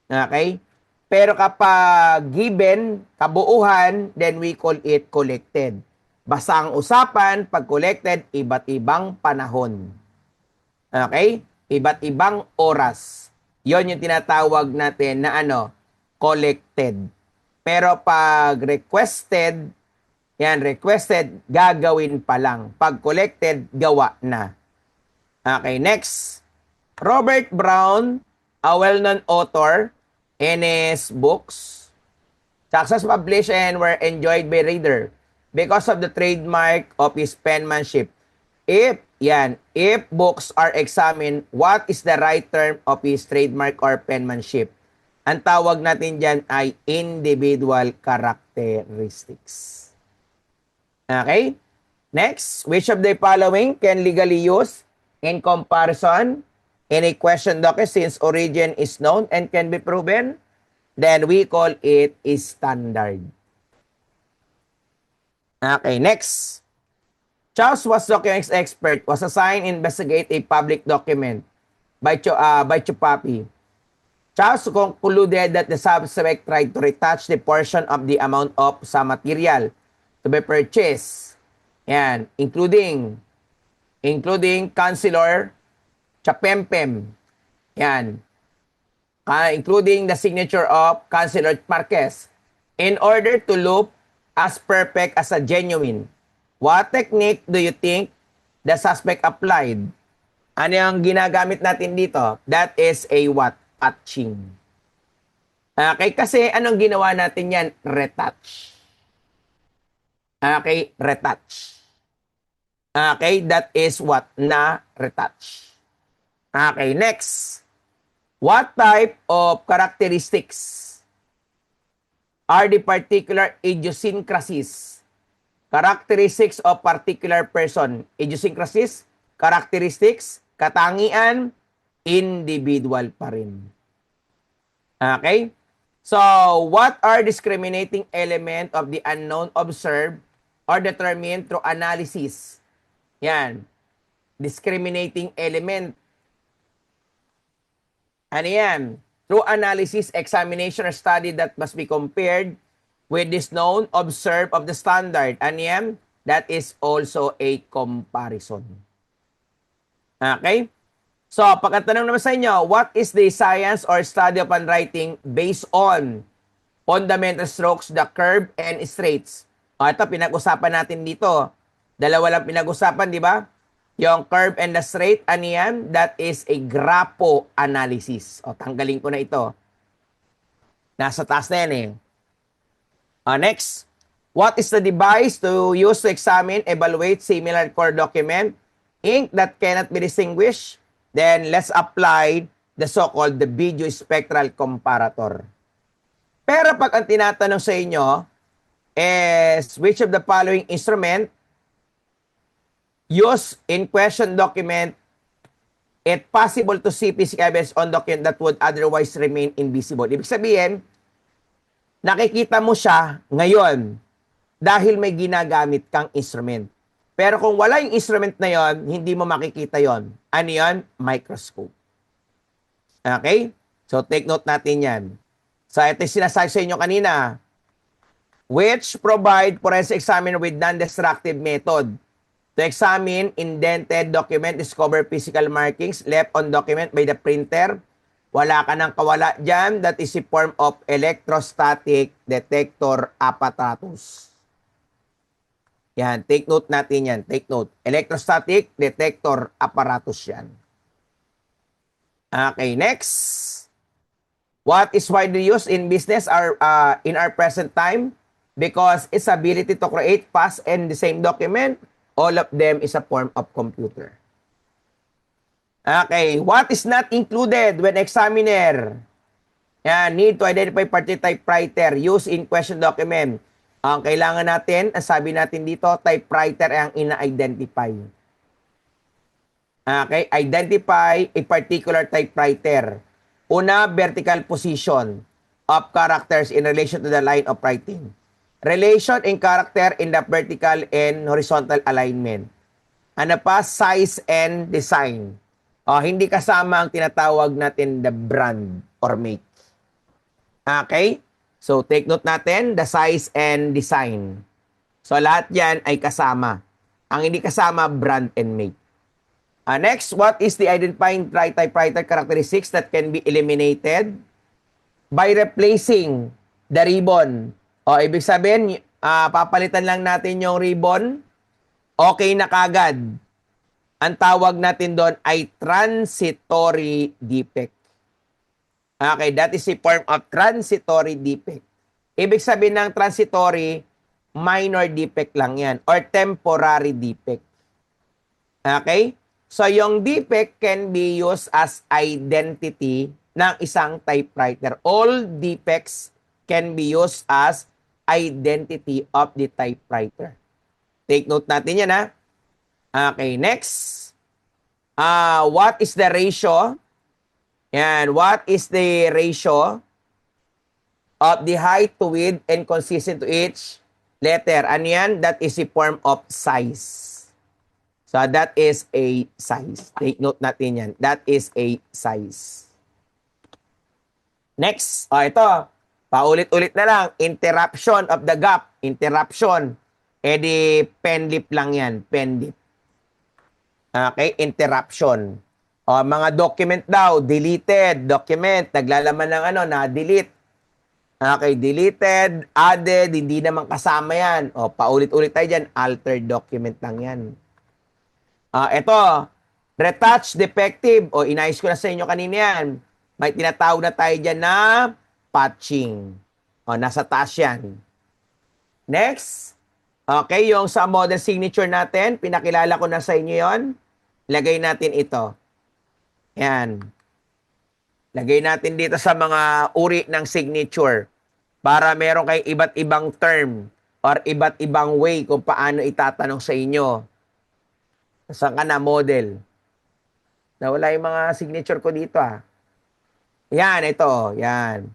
Okay? Pero kapag given, kabuuhan, then we call it collected. Basta ang usapan, pag collected, iba't ibang panahon. Okay? Iba't ibang oras. Yon yung tinatawag natin na collected. Pero pag requested, gagawin pa lang. Pag collected, gawa na. Okay, next. Robert Brown, a well-known author in his books, success published and were enjoyed by reader because of the trademark of his penmanship. If books are examined, what is the right term of his trademark or penmanship? Ang tawag natin dyan ay individual characteristics. Okay? Next, which of the following can legally use in comparison in a question document since origin is known and can be proven? Then we call it a standard. Okay, next. Charles was documents expert, was assigned to investigate a public document by Chupapi. Charles concluded that the suspect tried to retouch the portion of the amount of some material to be purchased. Yan, including Councilor Chapempem. Yan. Including the signature of Councilor Marquez in order to look as perfect as a genuine. What technique do you think the suspect applied? Ano yung ginagamit natin dito? That is a what? Touching. Okay, kasi anong ginawa natin yan? Retouch. Okay, retouch. Okay, that is what? Na retouch. Okay, next. What type of characteristics are the particular idiosyncrasies? Characteristics of particular person. Idiosyncrasies, characteristics, katangian, individual pa rin. Okay? So, what are discriminating element of the unknown observed or determined through analysis? Yan. Discriminating element. Ano yan? Through analysis, examination, or study that must be compared with this known, observed of the standard. Ano yan? That is also a comparison. Okay? So, pagkatanong naman sa inyo, what is the science or study of handwriting based on fundamental strokes, the curve, and straights? O, ito, pinag-usapan natin dito. Dalawa lang pinag-usapan, di ba? Yung curve and the straight, ano yan? That is a grapho analysis. O, tanggalin ko na ito. Nasa taas na yan eh. Next, what is the device to use to examine, evaluate similar core document, ink that cannot be distinguished? Then let's apply the so-called the video spectral comparator. Pero pag ang tinatanong sa inyo is which of the following instrument used in question document it possible to see physical evidence on document that would otherwise remain invisible? Ibig sabihin, nakikita mo siya ngayon dahil may ginagamit kang instrument. Pero kung wala yung instrument na yon, hindi mo makikita yon. Ano yon? Microscope. Okay? So, take note natin yan. So, ito yung sinasabi sa inyo kanina. Which provide forensic examiner with non-destructive method to examine indented document, discover physical markings left on document by the printer. Wala ka nang kawala dyan. That is a form of electrostatic detector apparatus. Yan, take note natin yan. Take note. Electrostatic detector apparatus yan. Okay, next. What is widely used in business in our present time? Because its ability to create fast and the same document, all of them is a form of computer. Okay, what is not included when examiner need to identify particular typewriter used in question document? Ang kailangan natin, ang sabi natin dito, typewriter ang ina-identify. Okay, identify a particular typewriter. Una, vertical position of characters in relation to the line of writing. Relation in character in the vertical and horizontal alignment. Ano pa? Size and design. Hindi kasama ang tinatawag natin the brand or make. Okay? So, take note natin, the size and design. So, lahat yan ay kasama. Ang hindi kasama, brand and make. Next, what is the identifying typewriter characteristics that can be eliminated? By replacing the ribbon. Ibig sabihin, papalitan lang natin yung ribbon, okay na kagad. Ang tawag natin doon ay transitory defect. Okay, that is a form of transitory defect. Ibig sabihin ng transitory, minor defect lang yan or temporary defect. Okay? So, yung defect can be used as identity ng isang typewriter. All defects can be used as identity of the typewriter. Take note natin yan, ha? Okay, next. What is the ratio? Yan, what is the ratio of the height to width and consistent to each letter? Ano yan? That is a form of size. So, that is a size. Take note natin yan. That is a size. Next. Ito. Paulit-ulit na lang. Interruption of the gap. Interruption. Di pen lip lang yan. Pen lip. Okay? Interruption. Mga document daw. Deleted. Document. Naglalaman ng na-delete. Okay, deleted, added, hindi naman kasama yan. Paulit-ulit tayo dyan. Altered document lang yan. Ito, retouch defective. Inayos ko na sa inyo kanina yan. May tinatawag na tayo dyan na patching. Nasa taas yan. Next. Okay, yung sa model signature natin, pinakilala ko na sa inyo yon. Lagay natin ito. Yan. Lagay natin dito sa mga uri ng signature para meron kayong iba't ibang term or iba't ibang way kung paano itatanong sa inyo. Saan ka na model? Nawala yung mga signature ko dito, Yan, ito. Yan.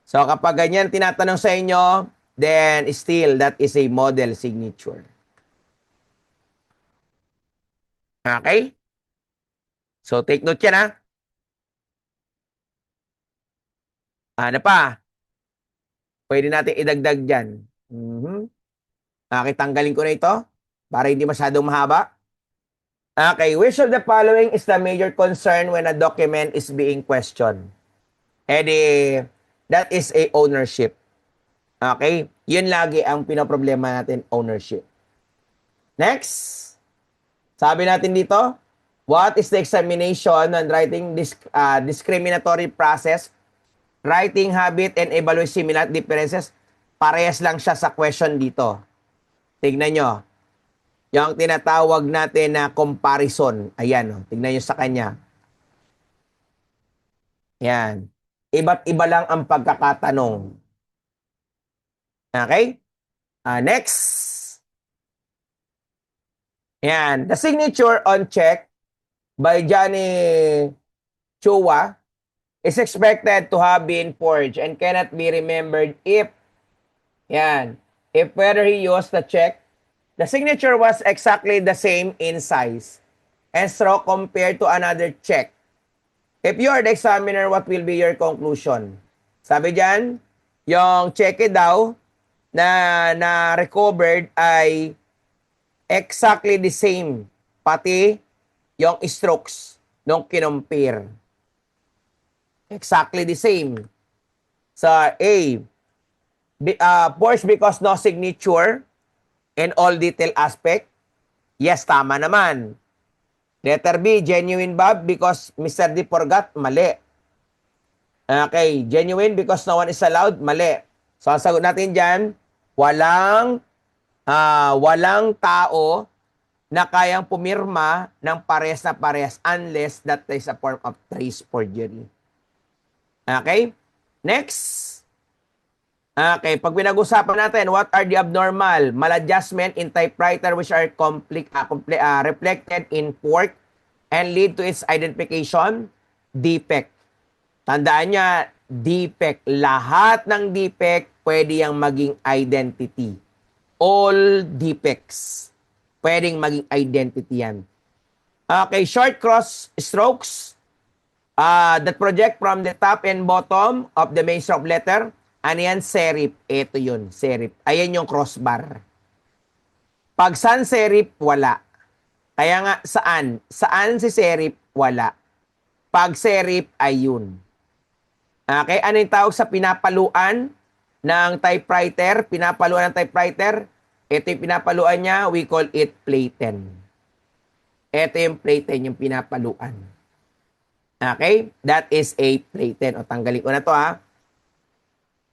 So, kapag ganyan tinatanong sa inyo, then still, that is a model signature. Okay? So, take note yan, Ano pa? Pwede natin idagdag dyan. Okay, tanggalin ko na ito para hindi masyadong mahaba. Okay, which of the following is the major concern when a document is being questioned? That is a ownership. Okay? Yun lagi ang pinoproblema natin, ownership. Next. Sabi natin dito, what is the examination on writing discriminatory process, writing habit, and evaluate similar differences? Parehas lang siya sa question dito. Tignan nyo. Yung tinatawag natin na comparison. Ayan, tignan nyo sa kanya. Yan. Iba't iba lang ang pagkakatanong. Okay? Next. Yan. The signature on check by Johnny Chua is expected to have been forged and cannot be remembered if whether he used the check, the signature was exactly the same in size and stroke compared to another check. If you are the examiner, what will be your conclusion? Sabi dyan, yung check daw na recovered ay exactly the same. Pati yung strokes nung kinompare. Exactly the same. So, forged because no signature in all detail aspect. Yes, tama naman. Letter B, genuine Bob because Mr. D forgot. Mali. Okay, genuine because no one is allowed. Mali. So, ang sagot natin dyan, walang tao na kayang pumirma ng pares na pares unless that is a form of trace forgery. Okay? Next. Okay, pag pinag-usapan natin, what are the abnormal maladjustment in typewriter which are reflected in fork and lead to its identification? Defect. Tandaan niya, defect. Lahat ng defect pwede yang maging identity. All defects pwedeng maging identity yan. Okay, short cross strokes that project from the top and bottom of the main stroke letter. Ano yan? Serif. Ito yun, serif. Ayan yung crossbar. Pag sans serif, wala. Kaya nga, saan? Saan si serif? Wala. Pag serif, ayun. Okay, ano yung tawag sa pinapaluan ng typewriter? Pinapaluan ng typewriter. Ito yung pinapaluan niya. We call it platen. Ito yung platen, yung pinapaluan. Okay? That is a platen. O, tanggalin ko na to,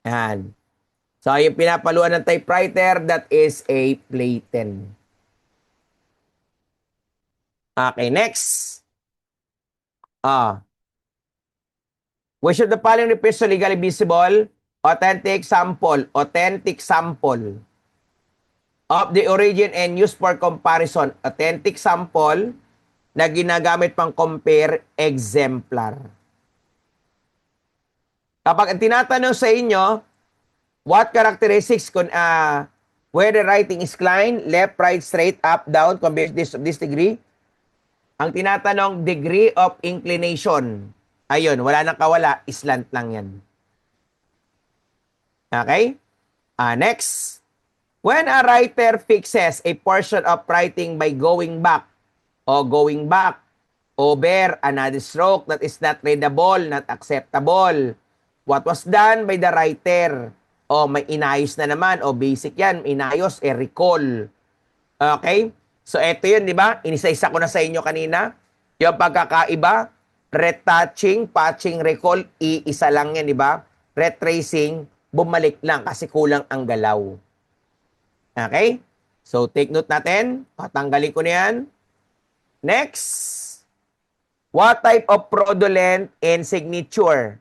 Yan. So, yung pinapaluan ng typewriter, that is a platen. Okay, next. Which of the following refers to legally visible, authentic sample? Authentic sample. of the origin and used for comparison. Authentic sample na ginagamit pang compare exemplar. Kapag tinatanong sa inyo, what characteristics whether writing is cline, left, right, straight, up, down, combination this degree, ang tinatanong degree of inclination. Ayun, wala nang kawala, slant lang yan. Okay? Next. When a writer fixes a portion of writing by going back, over another stroke that is not readable, not acceptable, what was done by the writer? May inayos na naman. Basic yan. Inayos, recall. Okay? So, eto yun, di ba? Inisa-isa ko na sa inyo kanina. Yung pagkakaiba, retouching, patching, recall, iisa lang yan, di ba? Retracing, bumalik lang kasi kulang ang galaw. Okay? So, take note natin. Patanggalin ko na yan. Next. What type of fraudulent in signature?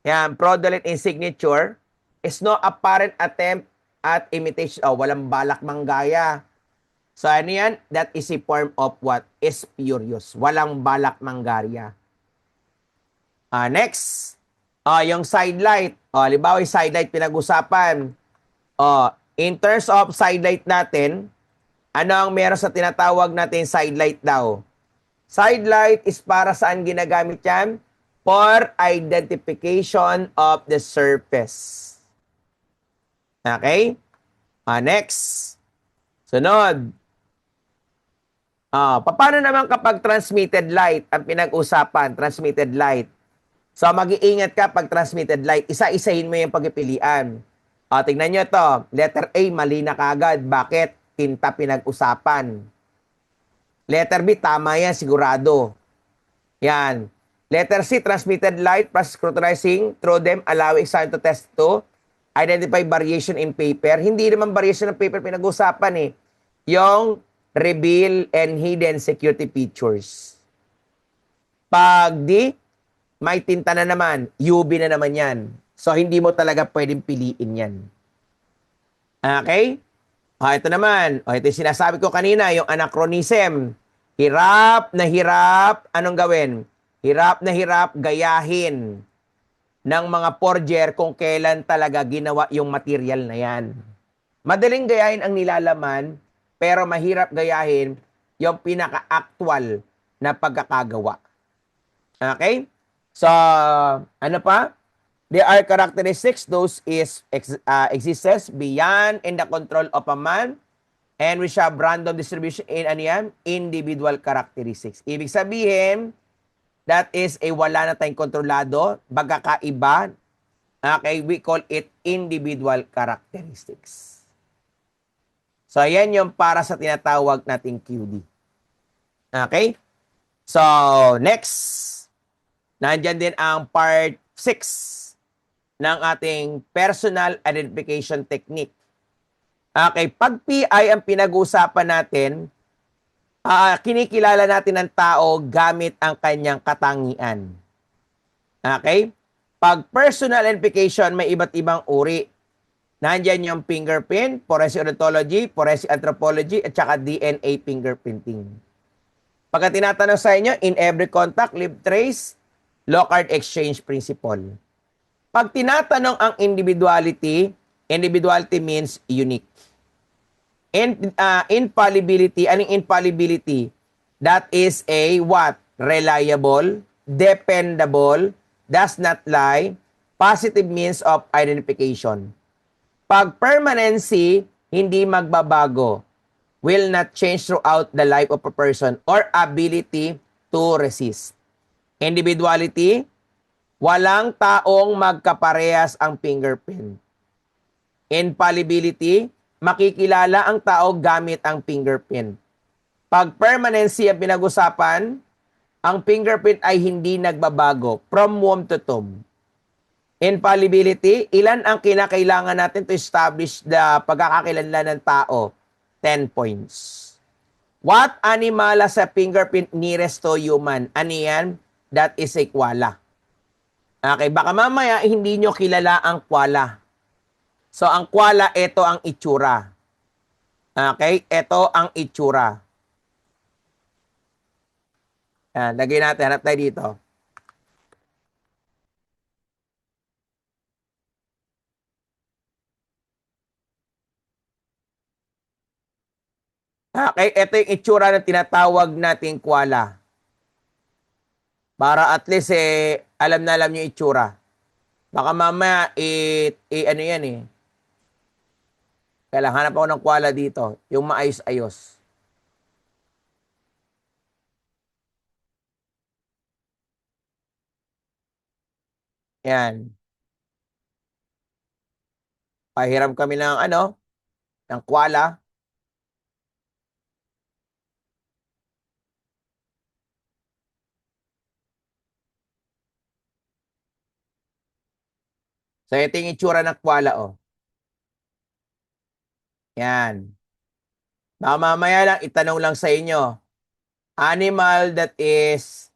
Yan, fraudulent in signature is no apparent attempt at imitation. Walang balak manggaya. So, ano yan? That is a form of what? Spurious. Walang balak manggarya. Next. Yung sidelight. Halimbawa, yung sidelight pinag-usapan. In terms of sidelight natin, ano ang meron sa tinatawag natin sidelight daw? Sidelight is para saan ginagamit yan? For identification of the surface. Okay? Next. Sunod. Paano naman kapag transmitted light ang pinag-usapan? Transmitted light. So, mag-iingat ka pag transmitted light. Isa-isahin mo yung pagpipilian. Tingnan nyo to. Letter A, mali na kagad. Bakit? Tinta pinag-usapan. Letter B, tama yan, sigurado. Yan. Letter C, transmitted light plus scrutinizing through them, allowing examiner to test to identify variation in paper. Hindi naman variation ng paper pinag-usapan eh. Yung reveal and hidden security features. Pag D, may tinta na naman. UV na naman yan. So, hindi mo talaga pwedeng piliin yan. Okay? Ito naman. Ito yung sinasabi ko kanina, yung anachronism. Hirap na hirap. Anong gawin? Hirap na hirap gayahin ng mga forger kung kailan talaga ginawa yung material na yan. Madaling gayahin ang nilalaman, pero mahirap gayahin yung pinaka-actual na pagkakagawa. Okay? So, ano pa? There are characteristics, those exists beyond in the control of a man, and we have random distribution in individual characteristics. Ibig sabihin, that is wala na tayong kontrolado, bagakaiba. Okay, we call it individual characteristics. So, yan yung para sa tinatawag nating QD. Okay? So, next. Nandyan din ang part 6 ng ating personal identification technique. Okay, pag PI ang pinag-uusapan natin, kinikilala natin ang tao gamit ang kanyang katangian. Okay? Pag personal identification, may iba't ibang uri. Nandyan yung fingerprint, forensic odontology, forensic anthropology, at saka DNA fingerprinting. Pagka tinatanong sa inyo, in every contact, leave trace, Locard exchange principle. Pag tinatanong ang individuality, individuality means unique. Infallibility, anong infallibility? That is a what? Reliable, dependable, does not lie, positive means of identification. Pag permanency, hindi magbabago, will not change throughout the life of a person, or ability to resist. Individuality, walang taong magkaparehas ang fingerprint. Infallibility, makikilala ang tao gamit ang fingerprint. Pag permanency ang pinag-usapan, ang fingerprint ay hindi nagbabago from womb to tomb. Infallibility, ilan ang kinakailangan natin to establish the pagkakakilanlan ng tao? 10 points. What animal sa fingerprint nearest to human? Ano yan? That is a koala. Okay, baka mamaya hindi nyo kilala ang koala. So, ang koala, ito ang itsura. Okay? Ito ang itsura. Yan, lagay natin. Hanap tayo dito. Okay? Ito yung itsura na tinatawag nating koala. Para at least alam na alam yung itsura. Baka mamaya ano yan eh. Kailangan hanap ako ng koala dito. Yung maayos-ayos. Yan. Pahiram kami ng ng koala. So ito yung itsura ng koala oh. Yan. Baka mamaya lang itanong lang sa inyo. Animal that is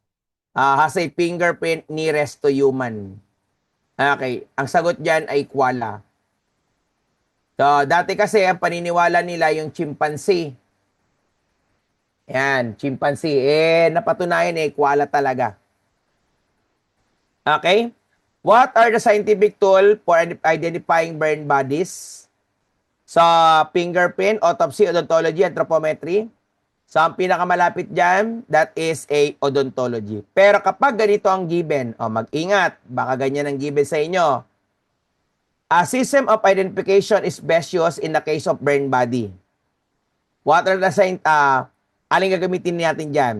has a fingerprint nearest to human. Okay. Ang sagot dyan ay koala. So, dati kasi ang paniniwala nila yung chimpanzee. Yan, chimpanzee. Napatunayan koala talaga. Okay? What are the scientific tool for identifying burn bodies? Sa fingerprint, autopsy, odontology, anthropometry. So, ang pinakamalapit dyan, that is a odontology. Pero kapag ganito ang given, mag-ingat, baka ganyan ang given sa inyo. A system of identification is best used in the case of burn body. What are the aling gagamitin natin dyan?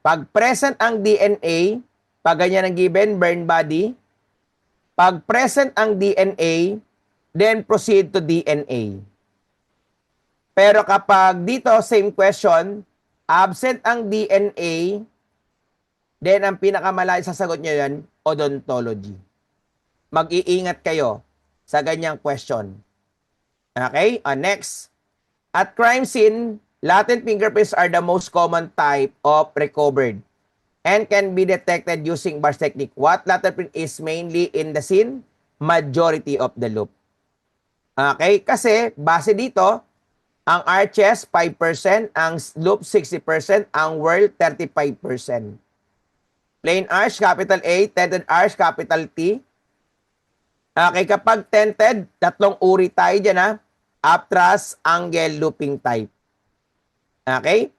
Pag present ang DNA, pag ganyan ang given, burn body, pag present ang DNA, then proceed to DNA. Pero kapag dito, same question, absent ang DNA, then ang pinakamalayo sa sagot nyo yan, odontology. Mag-iingat kayo sa ganyang question. Okay? Next. At crime scene, latent fingerprints are the most common type of recovered and can be detected using bars technique. What latent print is mainly in the scene? Majority of the loop. Okay? Kasi, base dito, ang arches 5%, ang loop 60%, ang whirl 35%. Plain arch, capital A, tented arch, capital T. Okay, kapag tented, tatlong uri tayo dyan Upthrust, angle, looping type. Okay?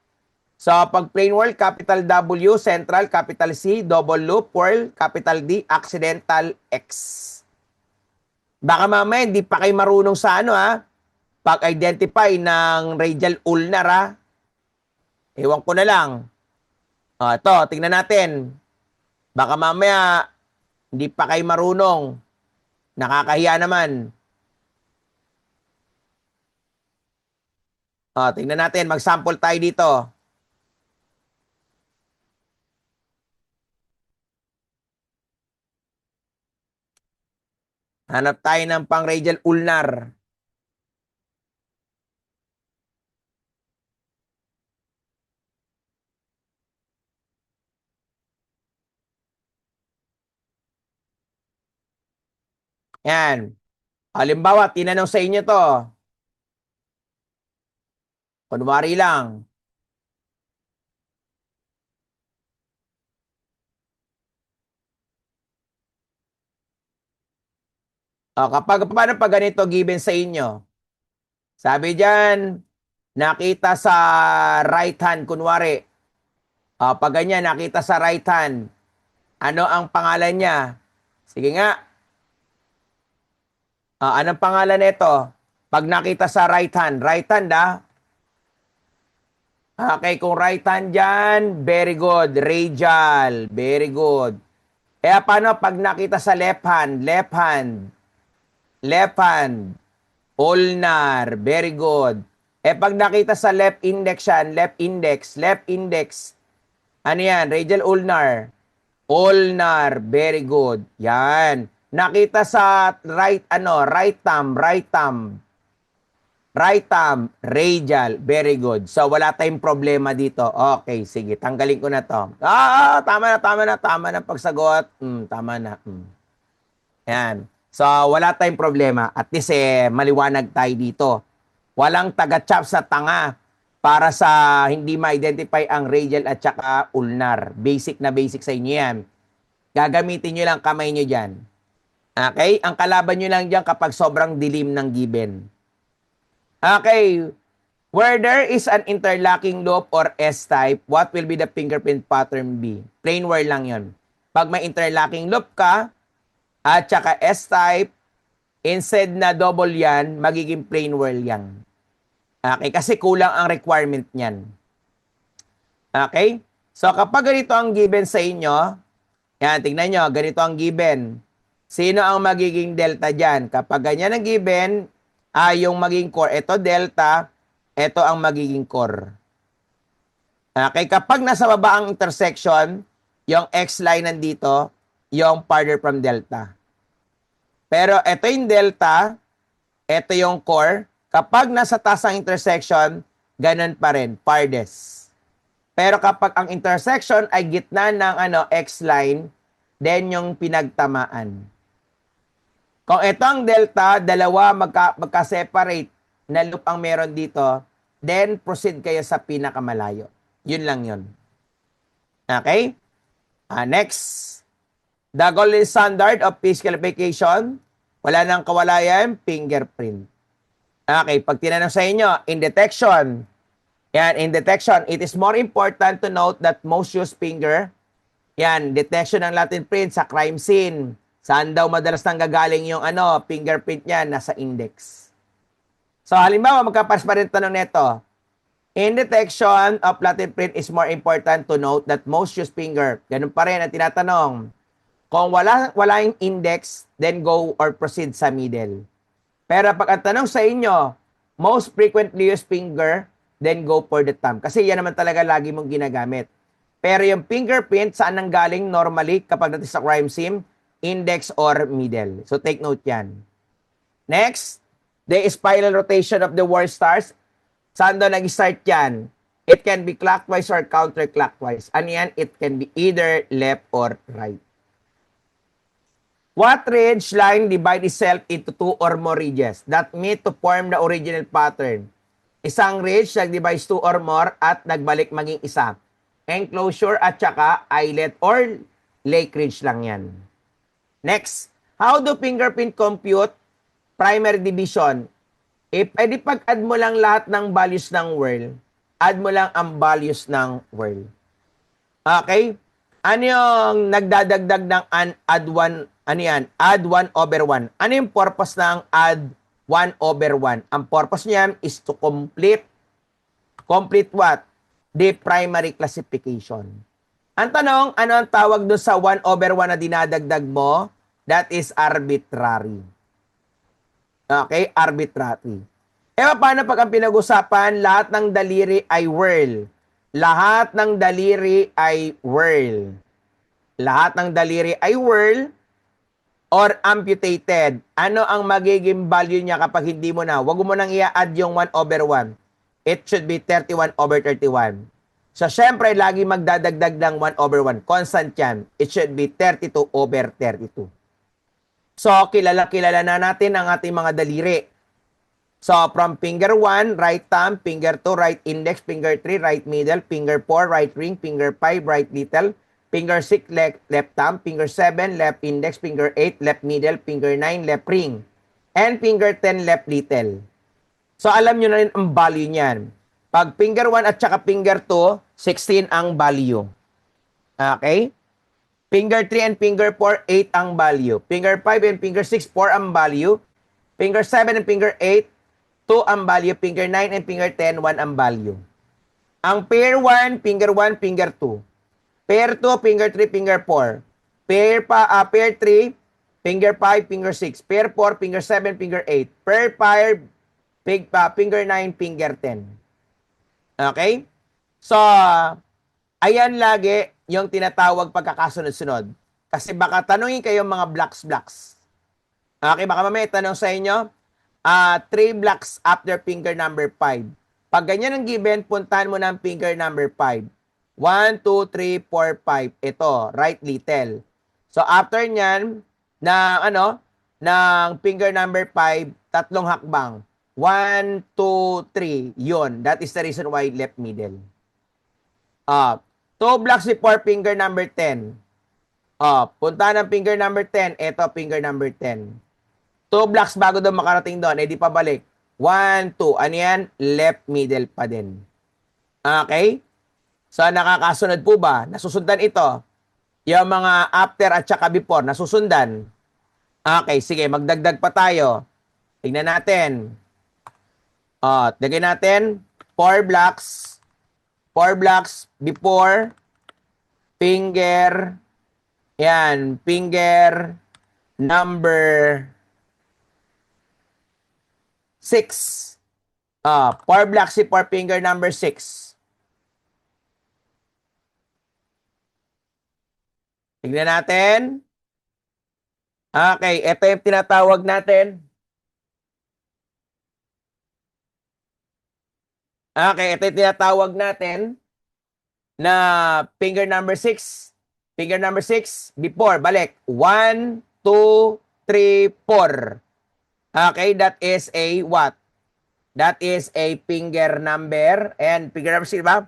So, pag plain whirl, capital W, central, capital C, double loop, whirl, capital D, accidental, X. Baka mamaya, hindi pa kayo marunong sa pag-identify ng radial ulnar Ewan ko na lang. Ito, tingnan natin. Baka mamaya, hindi pa kayo marunong. Nakakahiya naman. Tingnan natin. Mag-sample tayo dito. Hanap tayo ng pang-radial ulnar. Yan. Halimbawa, tinanong sa inyo to. Kunwari lang. Paano pag ganito given sa inyo? Sabi dyan, nakita sa right hand, kunwari. Pag ganyan, nakita sa right hand. Ano ang pangalan niya? Sige nga. Anong pangalan nito? Pag nakita sa right hand Okay, kung right hand dyan, very good. Radial, very good. Paano pag nakita sa left hand? Left hand. Ulnar, very good. Pag nakita sa left index yan, left index. Ano yan? Radial ulnar. Ulnar, very good. Yan. Nakita sa right thumb. Right thumb, radial, very good. So, wala tayong problema dito. Okay, sige, tanggalin ko na to. Tama na pagsagot. Tama na. Yan. So, wala tayong problema. At least, maliwanag tayo dito. Walang taga-chop sa tanga para sa hindi ma-identify ang radial at saka ulnar. Basic na basic sa inyo yan. Gagamitin nyo lang kamay nyo dyan. Okay? Ang kalaban nyo lang dyan kapag sobrang dilim ng given. Okay. Where there is an interlocking loop or S-type, what will be the fingerprint pattern be? Plain word lang yon. Pag may interlocking loop ka, at saka S-type, instead na double yan, magiging plain word yan. Okay? Kasi kulang ang requirement niyan. Okay? So, kapag ganito ang given sa inyo, yan, tingnan nyo, ganito ang given. Sino ang magiging delta dyan? Kapag ganyan ang given, yung magiging core, ito delta, ito ang magiging core. Okay, kapag nasa baba ang intersection, yung X line nandito, yung farther from delta. Pero ito yung delta, ito yung core. Kapag nasa taas ang intersection, ganun pa rin, farthest. Pero kapag ang intersection ay gitna ng X line, then yung pinagtamaan. Kung ito ang delta, dalawa magka-separate na loop ang meron dito, then proceed kayo sa pinakamalayo. Yun lang yun. Okay? Next. The golden standard of physical verification, wala nang kawalayan, fingerprint. Okay, pag tinanong sa inyo, in detection, it is more important to note that most use finger, detection ng Latin print sa crime scene. Saan daw madalas nang gagaling yung fingerprint niya? Nasa index. So, halimbawa, magkapares pa rin tanong neto. In detection of Latin print is more important to note that most use finger. Ganun pa rin ang tinatanong. Kung wala yung index, then go or proceed sa middle. Pero pag ang tanong sa inyo, most frequently used finger, then go for the thumb. Kasi yan naman talaga lagi mong ginagamit. Pero yung fingerprint, saan nang galing normally kapag natin sa crime scene? Index or middle. So take note yan. Next, the spiral rotation of the world stars. Saan daw nag-start yan? It can be clockwise or counterclockwise. Ano yan? It can be either left or right. What ridge line divide itself into two or more ridges that meet to form the original pattern? Isang ridge nag-divide two or more at nagbalik maging isa. Enclosure at saka islet or lake ridge lang yan. Next, how do fingerprint compute primary division? Pwede pag-add mo lang lahat ng values ng world, add mo lang ang values ng world. Okay? Ano yung nagdadagdag ng add 1? Ano yan? Add 1 over 1. Ano yung purpose ng add 1 over 1? Ang purpose niyan is to complete what? The primary classification. Ang tanong, ano ang tawag doon sa 1 over 1 na dinadagdag mo? That is arbitrary. Okay? Arbitrary. Paano pag ang pinag-usapan, lahat ng daliri ay whirl? Lahat ng daliri ay whirl. Lahat ng daliri ay whirl or amputated. Ano ang magiging value niya kapag hindi mo na? Huwag mo nang i-add yung 1 over 1. It should be 31 over 31. So, syempre, lagi magdadagdag ng 1 over 1. Constant yan. It should be 32 over 32. So, kilala na natin ang ating mga daliri. So, from finger 1, right thumb, finger 2, right index, finger 3, right middle, finger 4, right ring, finger 5, right little, finger 6, left thumb, finger 7, left index, finger 8, left middle, finger 9, left ring, and finger 10, left little. So, alam nyo na rin ang value niyan. Pag finger 1 at saka finger 2, 16 ang value. Okay? Finger 3 and finger 4, 8 ang value. Finger 5 and finger 6, 4 ang value. Finger 7 and finger 8, 2 ang value. Finger 9 and finger 10, 1 ang value. Ang pair 1, finger 1, finger 2. Pair 2, finger 3, finger 4. Pair 3, finger 5, finger 6. Pair 4, finger 7, finger 8. Pair 5, finger 9, finger 10. Okay? So, ayan lagi yung tinatawag pagkakasunod-sunod. Kasi baka tanungin kayo mga blocks. Okay, baka mamaya tanong sa inyo, 3 blocks after finger number 5. Pag ganyan ang given, puntahan mo ng finger number 5. 1, 2, 3, 4, 5. Ito, right little. So, after nyan, ng finger number 5, 3 hakbang. 1, 2, 3. Yun. That is the reason why left middle. 2 blocks before finger number 10. Punta ng finger number 10. Ito, finger number 10. 2 blocks bago doon makarating doon. Eh, di pa balik. 1, 2. Ano yan? Left middle pa din. Okay? So, nakakasunod po ba? Nasusundan ito. Yung mga after at saka before, nasusundan. Okay, sige. Magdagdag pa tayo. Tingnan natin. Lagay natin 4 blocks. 4 blocks before finger. Yan. Finger number 6. 4 blocks before finger number 6. Tignan natin. Okay, ito yung tinatawag natin. Okay, ito yung tinatawag natin na finger number 6. Finger number 6, before, balik. 1, 2, 3, 4. Okay, that is a what? That is a finger number. And finger number 6, ba?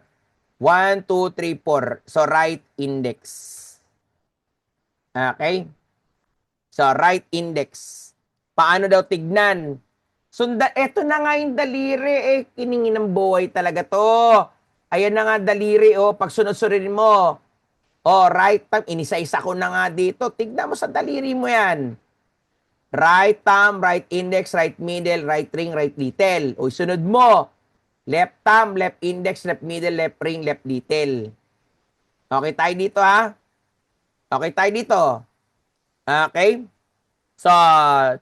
1, 2, 3, 4. So, right index. Okay? So, right index. Paano daw tignan? Eto na nga yung daliri eh. Kiningin ng buhay talaga to. Ayan na nga daliri oh. Pag sunod-sunodin mo. Right thumb. Inisa-isa ko na nga dito. Tignan mo sa daliri mo yan. Right thumb, right index, right middle, right ring, right little. O sunod mo. Left thumb, left index, left middle, left ring, left little. Okay tayo dito ha? Okay tayo dito. Okay? So,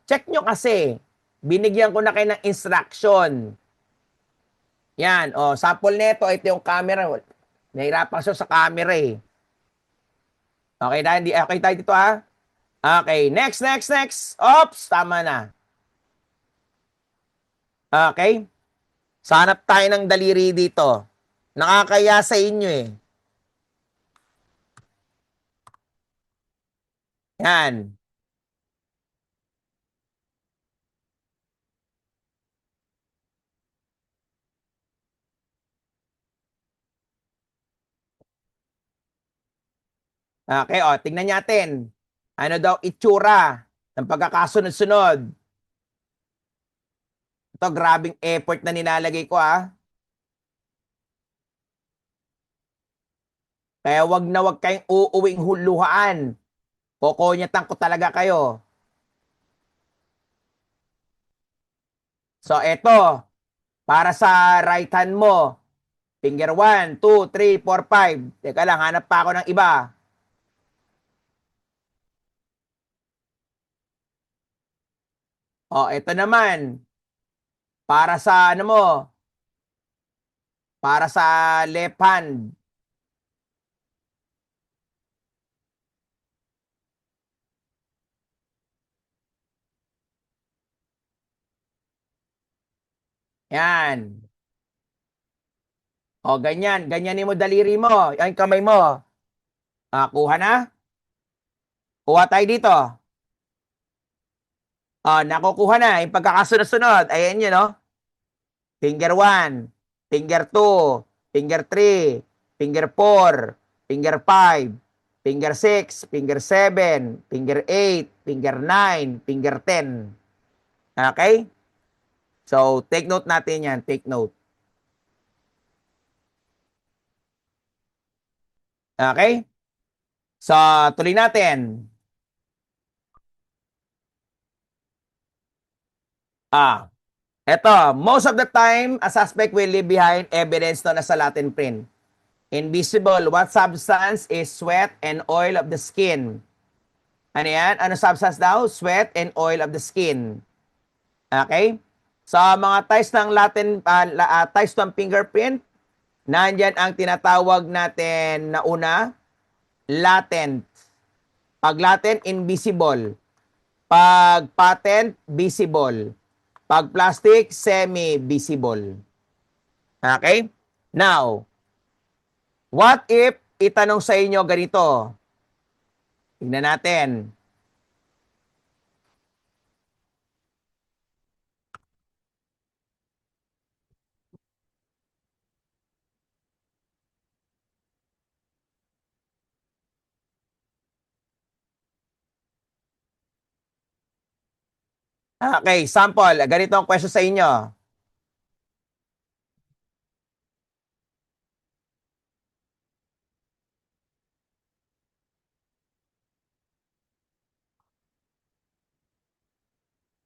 check nyo kasi. Binigyan ko na kayo ng instruction. Yan. Sample nito. Ito yung camera. Nahirapan siya sa camera eh. Okay tayo dito ha? Okay. Next. Oops. Tama na. Okay. Sanap tayo ng daliri dito. Nakakaya sa inyo eh. Yan. Okay, tingnan natin. Ano daw itsura ng pagkakasunod-sunod. Ito, grabing effort na nilalagay ko Kaya wag kayong uuwing huluhaan. Kokonyatan ko talaga kayo. So, eto. Para sa right hand mo. Finger 1, 2, 3, 4, 5. Teka lang, hanap pa ako ng iba. Ito naman. Para sa ano mo? Para sa left hand. Yan. Ganyan. Ganyanin mo daliri mo. Yan, kamay mo. Kuha na. Kuha tayo dito. Nakukuha na. Yung pagkakasunod-sunod. Ayan yun, no? Finger 1, finger 2, finger 3, finger 4, finger 5, finger 6, finger 7, finger 8, finger 9, finger 10. Okay? So, take note natin yan. Take note. Okay? So, tuloy natin. Eto, most of the time, a suspect will leave behind evidence known as a Latin print. Invisible, what substance is sweat and oil of the skin? Ano yan? Ano substance daw? Sweat and oil of the skin. Okay? Sa mga ties ng Latin, ties ng fingerprint, nandyan ang tinatawag natin na una, latent. Pag latent, invisible. Pag patent, visible. Pag plastic, semi-visible. Okay? Now, what if itanong sa inyo ganito? Tingnan natin. Okay, sample. Ganito ang question sa inyo.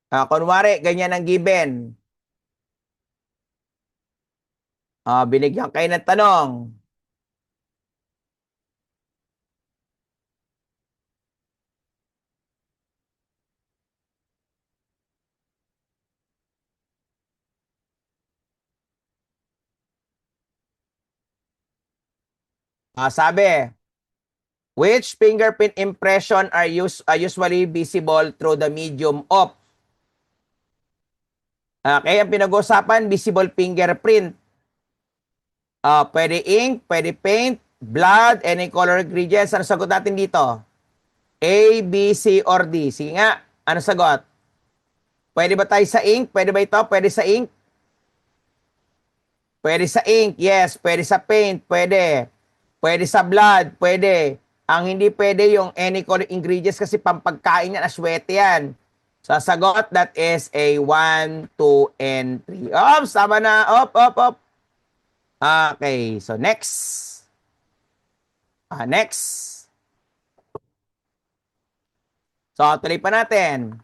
Kunwari, ganyan ang given. Binigyan kayo ng tanong. Sabi, which fingerprint impression are usually visible through the medium of? Okay, ang pinag-usapan, visible fingerprint. Pwede ink, pwede paint, blood, any color ingredients. Ano sagot natin dito? A, B, C, or D? Sige nga, ano sagot? Pwede ba tayo sa ink? Pwede ba ito? Pwede sa ink? Pwede sa ink, yes. Pwede sa paint, pwede. Pwede sa blood, pwede. Ang hindi pwede yung any color ingredients kasi pampagkain yan, aswete yan. So, sagot, that is a 1, 2, and 3. Ops, tama na. Op. Okay, so next. Next. So, tuloy pa natin.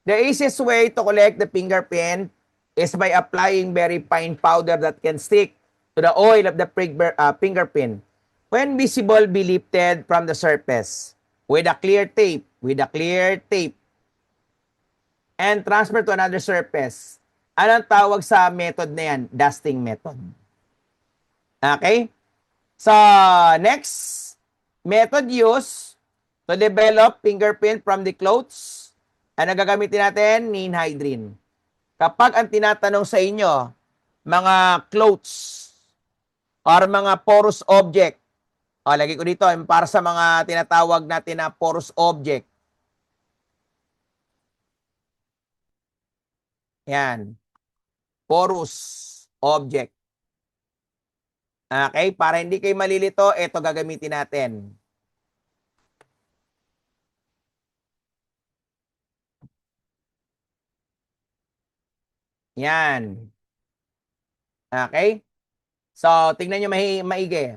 The easiest way to collect the fingerprint is by applying very fine powder that can stick to the oil of the fingerprint. When visible, be lifted from the surface with a clear tape, and transfer to another surface. Anong tawag sa method na yan? Dusting method. Okay? So, next method used to develop fingerprint from the clothes. Ano gagamitin natin? Ninhydrin. Kapag ang tinatanong sa inyo, mga clothes or mga porous object, lagi ko dito, para sa mga tinatawag natin na porous object. Yan. Porous object. Okay? Para hindi kayo malilito, ito gagamitin natin. Yan. Okay? So, tingnan nyo maigi.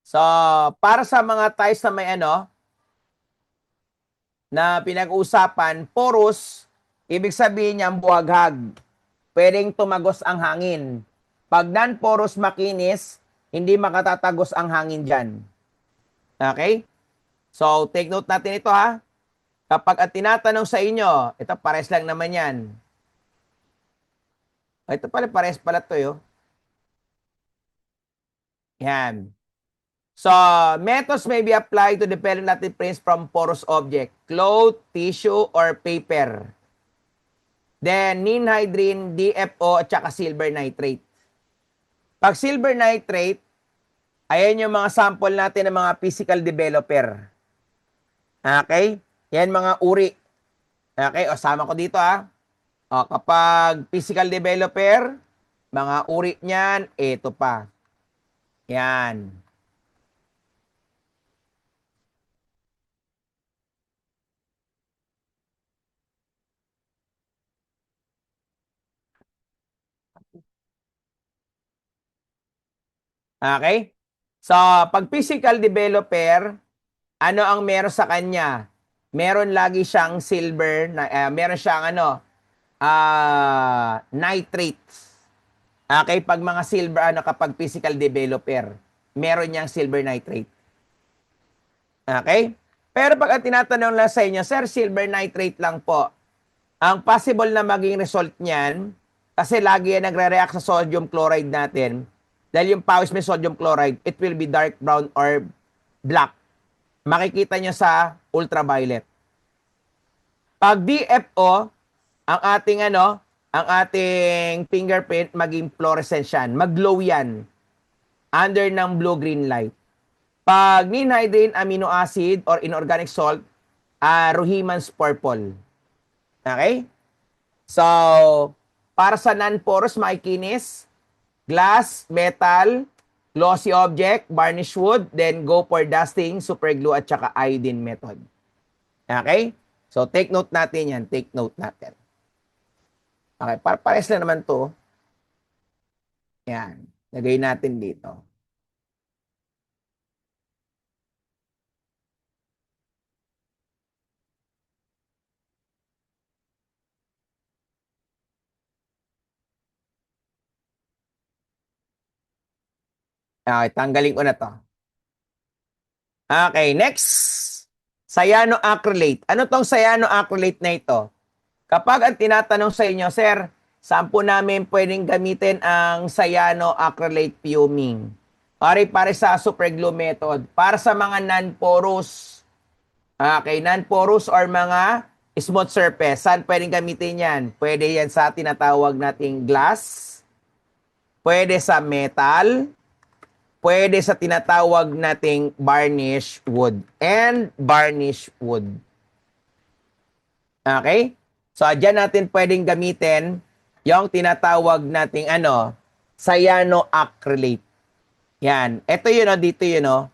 So, para sa mga ties na may na pinag-usapan, porous, ibig sabihin niya buwaghag. Pwedeng tumagos ang hangin. Pag non-porous makinis, hindi makatatagos ang hangin dyan. Okay? So, take note natin ito ha. Kapag at tinatanong sa inyo, ito pares lang naman yan. Ito pala, pares pala ito yo. Yan. So, methods may be applied to develop natin prints from porous object, cloth, tissue, or paper. Then, ninhydrin, DFO, at saka silver nitrate. Pag silver nitrate, ayan yung mga sample natin ng mga physical developer. Okay? Yan mga uri. Okay? O, sama ko dito ha. O, kapag physical developer, mga uri niyan, ito pa. Yan. Okay? So, pag physical developer, ano ang meron sa kanya? Meron lagi siyang silver, meron siyang nitrate. Okay, pag mga silver, kapag physical developer, meron niyang silver nitrate. Okay? Pero pag ang tinatanong lang sa inyo, sir, silver nitrate lang po. Ang possible na maging result niyan, kasi lagi yan nagre-react sa sodium chloride natin, dahil yung pawis may sodium chloride, it will be dark brown or black. Makikita nyo sa ultraviolet. Pag DFO, ang ating fingerprint maging fluorescent yan. Mag-glow yan under ng blue-green light. Pag ninhydrin amino acid or inorganic salt, Rohemann's purple. Okay? So, para sa non-porous, makikinis, glass, metal, glossy object, varnish wood, then go for dusting, super glue, at saka iodine method. Okay? So, take note natin yan. Take note natin. Okay, pares na naman to. Yan. Lagay natin dito. Okay, tanggalin ko na to. Okay, next. Cyanoacrylate. Ano tong cyanoacrylate na ito? Kapag ang tinatanong sa inyo, sir, saan po namin pwedeng gamitin ang cyanoacrylate fuming? Pare sa super glue method. Para sa mga non-porous. Okay, non-porous or mga smooth surface. Saan pwedeng gamitin yan? Pwede yan sa tinatawag nating glass. Pwede sa metal. Pwede sa tinatawag nating varnish wood and varnish wood. Okay? So, dyan natin pwedeng gamitin yung tinatawag nating cyanoacrylate. Yan. Ito yun, dito yun,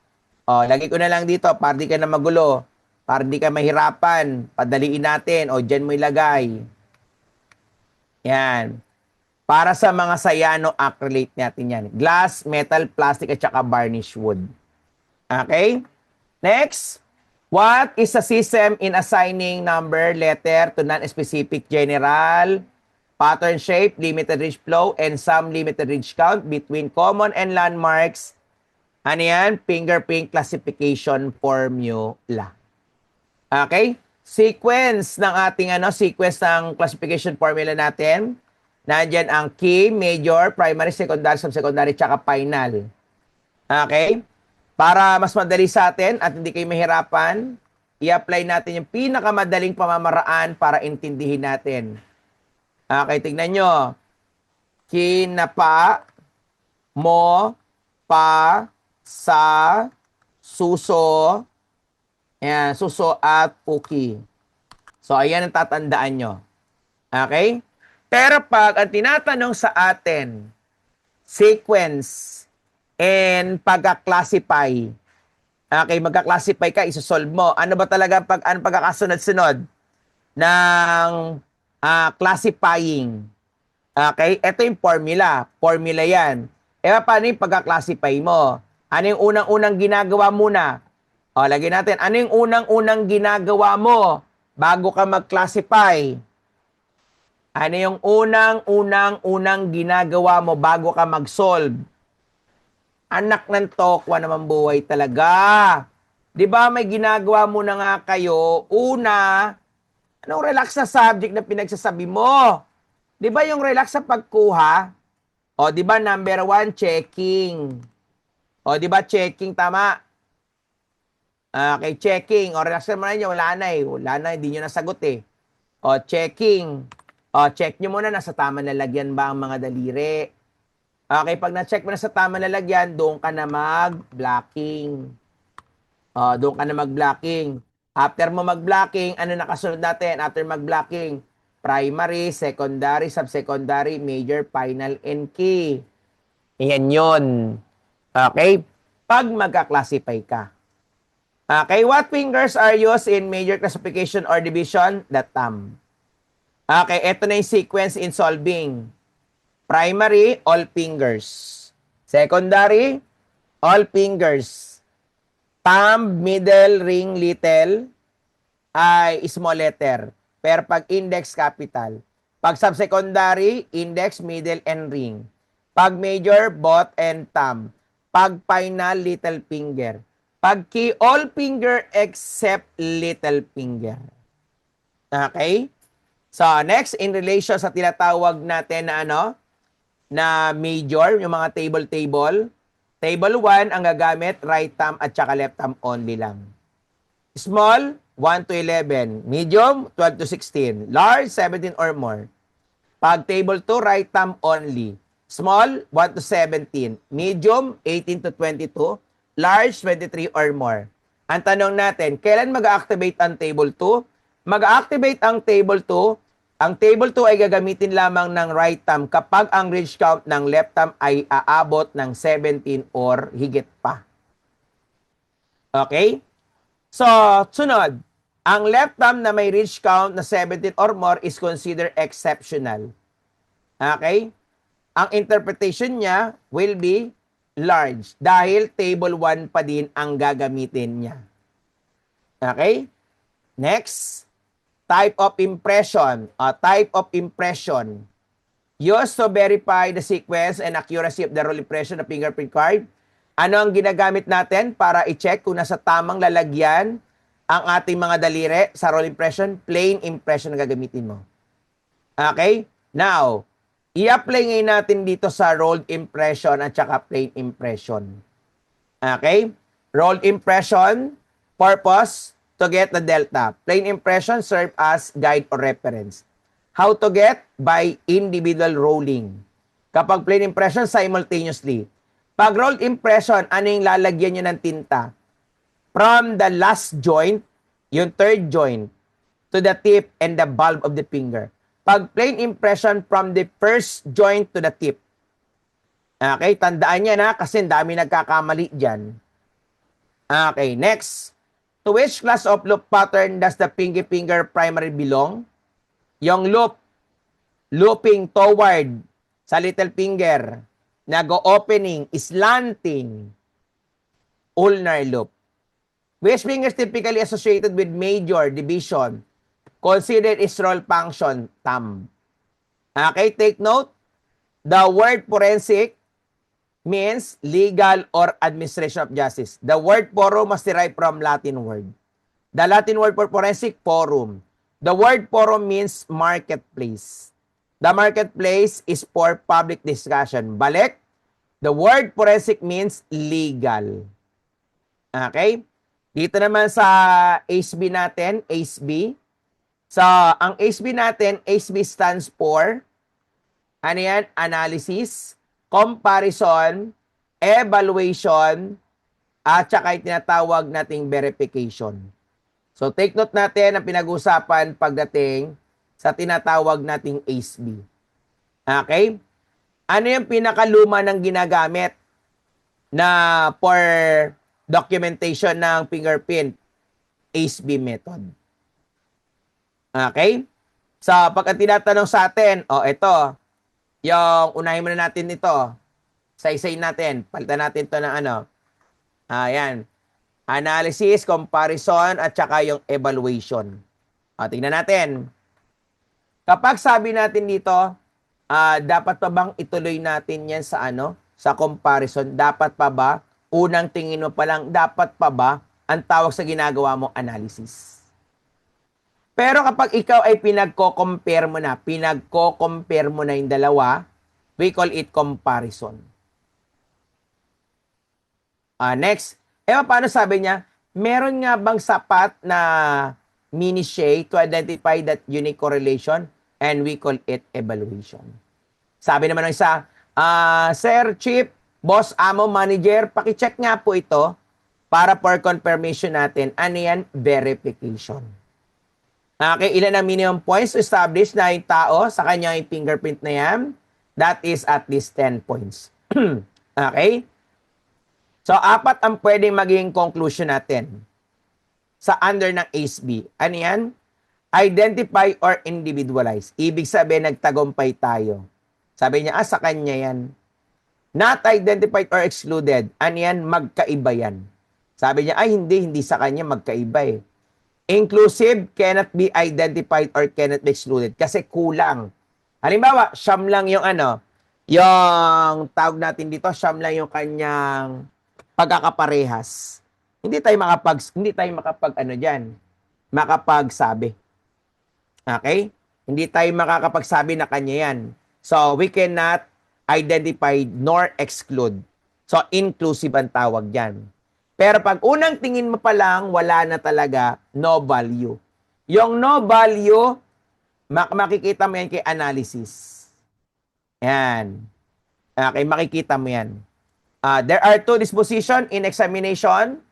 lagay ko na lang dito para di ka na magulo. Para di ka mahirapan. Padaliin natin. Dyan mo ilagay. Yan. Para sa mga cyanoacrylate natin yan. Glass, metal, plastic, at saka varnish wood. Okay? Next. What is a system in assigning number, letter to non-specific general, pattern shape, limited range flow, and some limited range count between common and landmarks? Ano yan? Fingerprint classification formula. Okay? Sequence ng ating sequence ng classification formula natin. Nandiyan ang key, major, primary, secondary, subsecondary, tsaka final. Okay? Para mas madali sa atin at hindi kayo mahirapan, i-apply natin yung pinakamadaling pamamaraan para intindihin natin. Okay, tignan nyo. Kinapa, mo, pa, sa, suso, ayan, suso at puki. So, ayan ang tatandaan nyo. Okay? Pero pag ang tinatanong sa atin, sequence and pagka-classify, okay, magka-classify ka, isosolve mo. Ano ba talaga ano pagkakasunod-sunod ng classifying? Okay, ito yung formula. Formula yan. Paano yung pagka-classify mo? Ano yung unang-unang ginagawa muna? Lagyan natin. Ano yung unang-unang ginagawa mo bago ka mag-classify? Ano yung unang ginagawa mo bago ka mag-solve? Anak ng tokwa naman buhay talaga. Di ba may ginagawa mo na nga kayo? Una, anong relax na subject na pinagsasabi mo? Di ba yung relax sa pagkuha? Di ba number 1, checking. Di ba checking, tama? Okay, checking. Relax naman nyo, wala na eh. Wala na, hindi nyo nasagot eh. Checking. Check nyo muna, nasa tama na lagyan ba ang mga daliri. Okay, pag na-check mo na sa tama na lagyan, doon ka na mag-blocking. Doon ka na mag-blocking. After mo mag-blocking, ano nakasunod natin? After mag-blocking, primary, secondary, subsecondary, major, final, and key. Ayan yun. Okay? Pag magka-classify ka. Okay, what fingers are used in major classification or division? The thumb. Okay, ito na yung sequence in solving. Primary, all fingers. Secondary, all fingers. Thumb, middle, ring, little, ay small letter. Pero pag index, capital. Pag subsecondary, index, middle, and ring. Pag major, both and thumb. Pag final, little finger. Pag key, all finger except little finger. Okay? So, next, in relation sa tinatawag natin na na major, yung mga table. Table 1, ang gagamit, right thumb at saka left thumb only lang. Small, 1 to 11. Medium, 12 to 16. Large, 17 or more. Pag table 2, right thumb only. Small, 1 to 17. Medium, 18 to 22. Large, 23 or more. Ang tanong natin, kailan mag-activate ang table 2? Mag-activate ang table 2. Ang table 2 ay gagamitin lamang ng right thumb kapag ang range count ng left thumb ay aabot ng 17 or higit pa. Okay? So, sunod. Ang left thumb na may ridge count na 17 or more is considered exceptional. Okay? Ang interpretation niya will be large dahil table 1 pa din ang gagamitin niya. Okay? Next, type of impression. Type of impression used to verify the sequence and accuracy of the roll impression of fingerprint card. Ano ang ginagamit natin para i-check kung nasa tamang lalagyan ang ating mga daliri sa roll impression? Plain impression na gagamitin mo. Okay? Now, i-apply ngayon natin dito sa rolled impression at saka plain impression. Okay? Rolled impression, purpose, to get the delta. Plain impression serve as guide or reference. How to get? By individual rolling. Kapag plain impression, simultaneously. Pag rolled impression, ano yung lalagyan nyo ng tinta? From the last joint, yung third joint, to the tip and the bulb of the finger. Pag plain impression, from the first joint to the tip. Okay, tandaan yan ha, kasi dami nagkakamali dyan. Okay, next. To which class of loop pattern does the pinky finger primary belong? Yung looping toward sa little finger, nag-opening, slanting, ulnar loop. Which finger is typically associated with major division? Considered its roll function, thumb. Okay, take note. The word forensic means legal or administration of justice. The word forum must derive from Latin word. The Latin word for forensic, forum. The word forum means marketplace. The marketplace is for public discussion. Balik, the word forensic means legal. Okay? Dito naman sa ACE-B natin, ACE-B. So, ang ACE-B natin, ACE-B stands for, ano yan? Analysis, comparison, evaluation, at saka yung tinatawag nating verification. So, take note natin ang pinag-usapan pagdating sa tinatawag nating ACE-B. Okay? Ano yung pinakaluma ng ginagamit na for documentation ng fingerprint? ACE-B method. Okay? So, pagka tinatanong sa atin, ito, yung unahin muna natin ito. Isa-isayin natin. Palitan natin ito ng ano. Ayan. Analysis, comparison, at saka yung evaluation. Tingnan natin. Kapag sabi natin dito, dapat pa bang ituloy natin yan sa ano? Sa comparison. Dapat pa ba? Unang tingin mo pa lang, dapat pa ba ang tawag sa ginagawa mong analysis? Pero kapag ikaw ay pinagko-compare mo na yung dalawa, we call it comparison. Next, paano sabi niya? Meron nga bang sapat na minutiae to identify that unique correlation? And we call it evaluation. Sabi naman ng isa, Sir, Chief, Boss, Amo, Manager, pakicheck nga po ito para for confirmation natin. Ano yan? Verification. Okay, ilan ang minimum points to establish na yung tao sa kanyang fingerprint na yan? That is at least 10 points. Okay? So, 4 ang pwedeng maging conclusion natin sa under ng ACE-B. Ano yan? Identify or individualize. Ibig sabihin, nagtagumpay tayo. Sabi niya, sa kanya yan. Not identified or excluded. Ano yan? Magkaiba yan. Sabi niya, hindi sa kanya magkaiba eh. Inclusive cannot be identified or cannot be excluded kasi kulang. Halimbawa, siyam lang yung yung tawag natin dito, siyam lang yung kanyang pagkakaparehas. Hindi tayo makapag makapagsabi. Okay? Hindi tayo makakapagsabi na kanya yan. So, we cannot identify nor exclude. So, inclusive ang tawag yan. Pero pag unang tingin mo pa lang, wala na talaga, no value. Yung no value, makikita mo yan kay analysis. Yan. Okay, makikita mo yan. There are 2 dispositions in examination.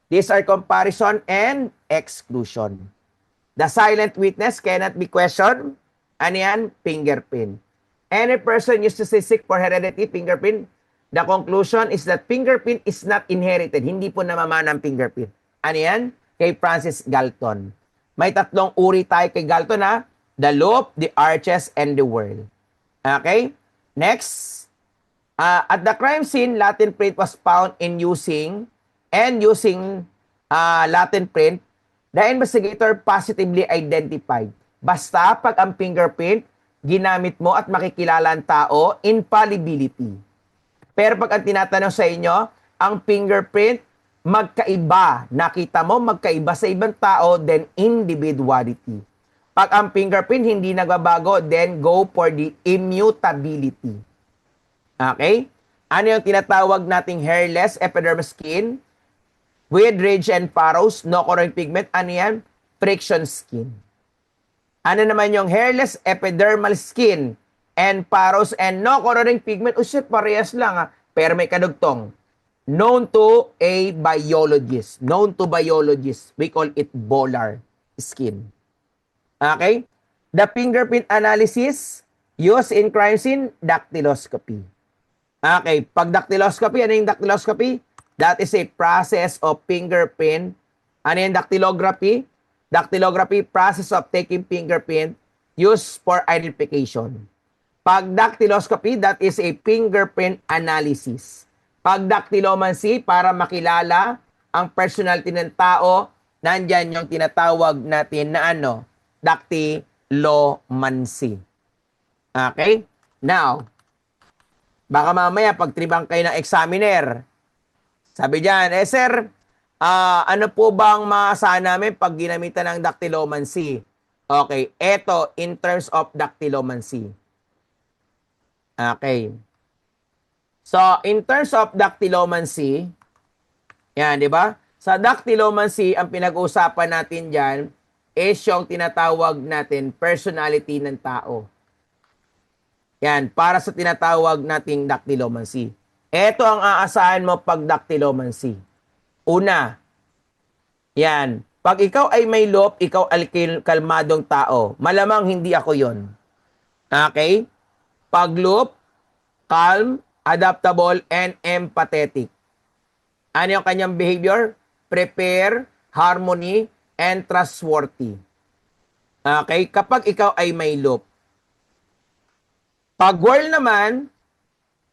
These are comparison and exclusion. The silent witness cannot be questioned. Ano yan? Fingerprint. Any person used to seek for heredity fingerprint, the conclusion is that fingerprint is not inherited. Hindi po namamana ang fingerprint. Ano yan? kay Francis Galton. May 3 uri tayo kay Galton ha. The loop, the arches, and the whirl. Okay? Next. At the crime scene, Latin print was found in using Latin print, the investigator positively identified. Basta pag ang fingerprint, ginamit mo at makikilala ang tao, infallibility. Pero pag ang tinatanong sa inyo, ang fingerprint, magkaiba. Nakita mo, magkaiba sa ibang tao, then individuality. Pag ang fingerprint hindi nagbabago, then go for the immutability. Okay? Ano yung tinatawag nating hairless epidermal skin? With ridge and furrows, no coloring pigment. Ano yan? Friction skin. Ano naman yung hairless epidermal skin and furrows and no coloring pigment? O shit, parehas lang ha. Pero may kadugtong. Known to a biologist. Known to biologists. We call it volar skin. Okay? The fingerprint analysis used in crime scene, dactyloscopy. Okay, pag dactyloscopy, ano yung dactyloscopy? That is a process of fingerprint. Ano yung dactylography? Dactylography, process of taking fingerprint used for identification. Pag dactyloscopy, that is a fingerprint analysis. Pag dactylomancy, para makilala ang personality ng tao, nandyan yung tinatawag natin na ano, dactylomancy. Okay? Now, baka mamaya pagtribang kayo ng examiner, sabi dyan, sir, ano po bang maasahan namin pag ginamitan ng dactylomancy? Okay, eto in terms of dactylomancy. Okay. So, in terms of dactylomancy, yan, di ba? Sa dactylomancy, ang pinag-uusapan natin dyan is yung tinatawag natin personality ng tao. Yan, para sa tinatawag nating dactylomancy. Ito ang aasahan mo pag dactylomancy. Una, yan, pag ikaw ay may loop, ikaw ay kalmadong tao. Malamang hindi ako yon. Okay? Pag loop, calm, adaptable, and empathetic. Ano yung kanyang behavior? Prepare, harmony, and trustworthy. Okay? Kapag ikaw ay may loop. Pag whirl naman,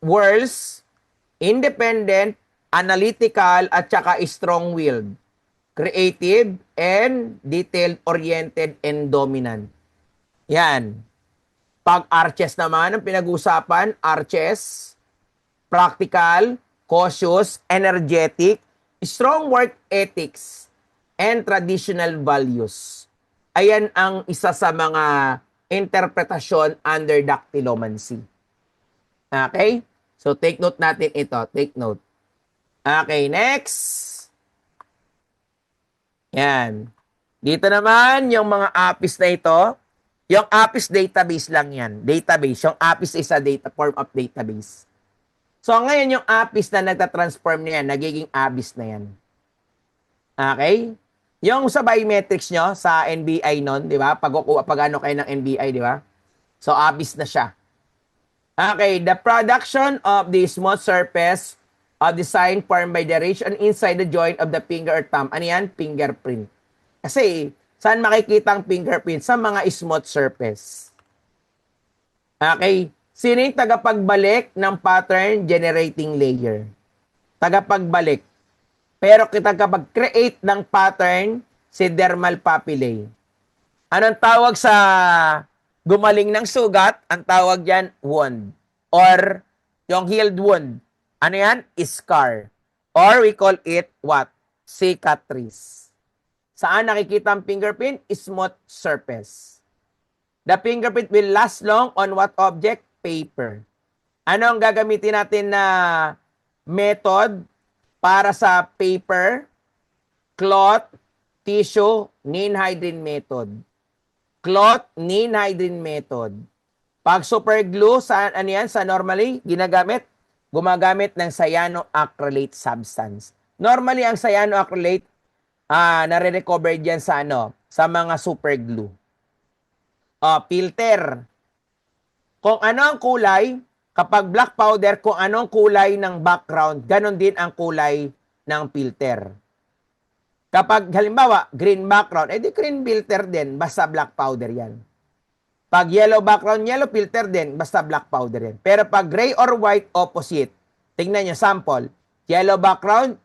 whirls, independent, analytical, at saka strong-willed. Creative, and detail-oriented, and dominant. Yan. Pag arches naman, ang pinag-usapan, arches, practical, cautious, energetic, strong work ethics, and traditional values. Ayan ang isa sa mga interpretasyon under dactylomancy. Okay? So, take note natin ito. Take note. Okay, next. Yan. Dito naman, yung mga APIs na ito, yung APIs database lang yan. Database. Yung APIs is a data form of database. So, ngayon yung APIs na nagtatransform na yan, nagiging ABIS na yan. Okay? Yung sa biometrics nyo, sa NBI nun, di ba? Pag ano kayo ng NBI, di ba? So, ABIS na siya. Okay, the production of the smooth surface of the sign formed by the region inside the joint of the finger or thumb. Ano yan? Fingerprint. Kasi, saan makikita ang fingerprint? Sa mga smooth surface. Okay, sino yung tagapagbalik ng pattern generating layer? Tagapagbalik. Pero kita kapag create ng pattern, si dermal papillae. Anong tawag sa gumaling ng sugat? Ang tawag yan, wound. Or yung healed wound. Ano yan? Scar. Or we call it what? Cicatrice. Saan nakikita ang fingerprint? Smooth surface. The fingerprint will last long on what object? Paper. Ano ang gagamitin natin na method para sa paper, cloth, tissue, ninhydrin method. Cloth, ninhydrin method. Pag super glue, saan, ano yan? Sa normally, gumagamit ng cyanoacrylate substance. Normally, ang cyanoacrylate, nare-recover dyan sa ano? Sa mga super glue. Filter. Kung ano ang kulay, kapag black powder, kung anong kulay ng background, ganon din ang kulay ng filter. Kapag halimbawa, green background, edi green filter din, basta black powder yan. Pag yellow background, yellow filter din, basta black powder yan. Pero pag gray or white, opposite. Tingnan nyo, sample. Yellow background,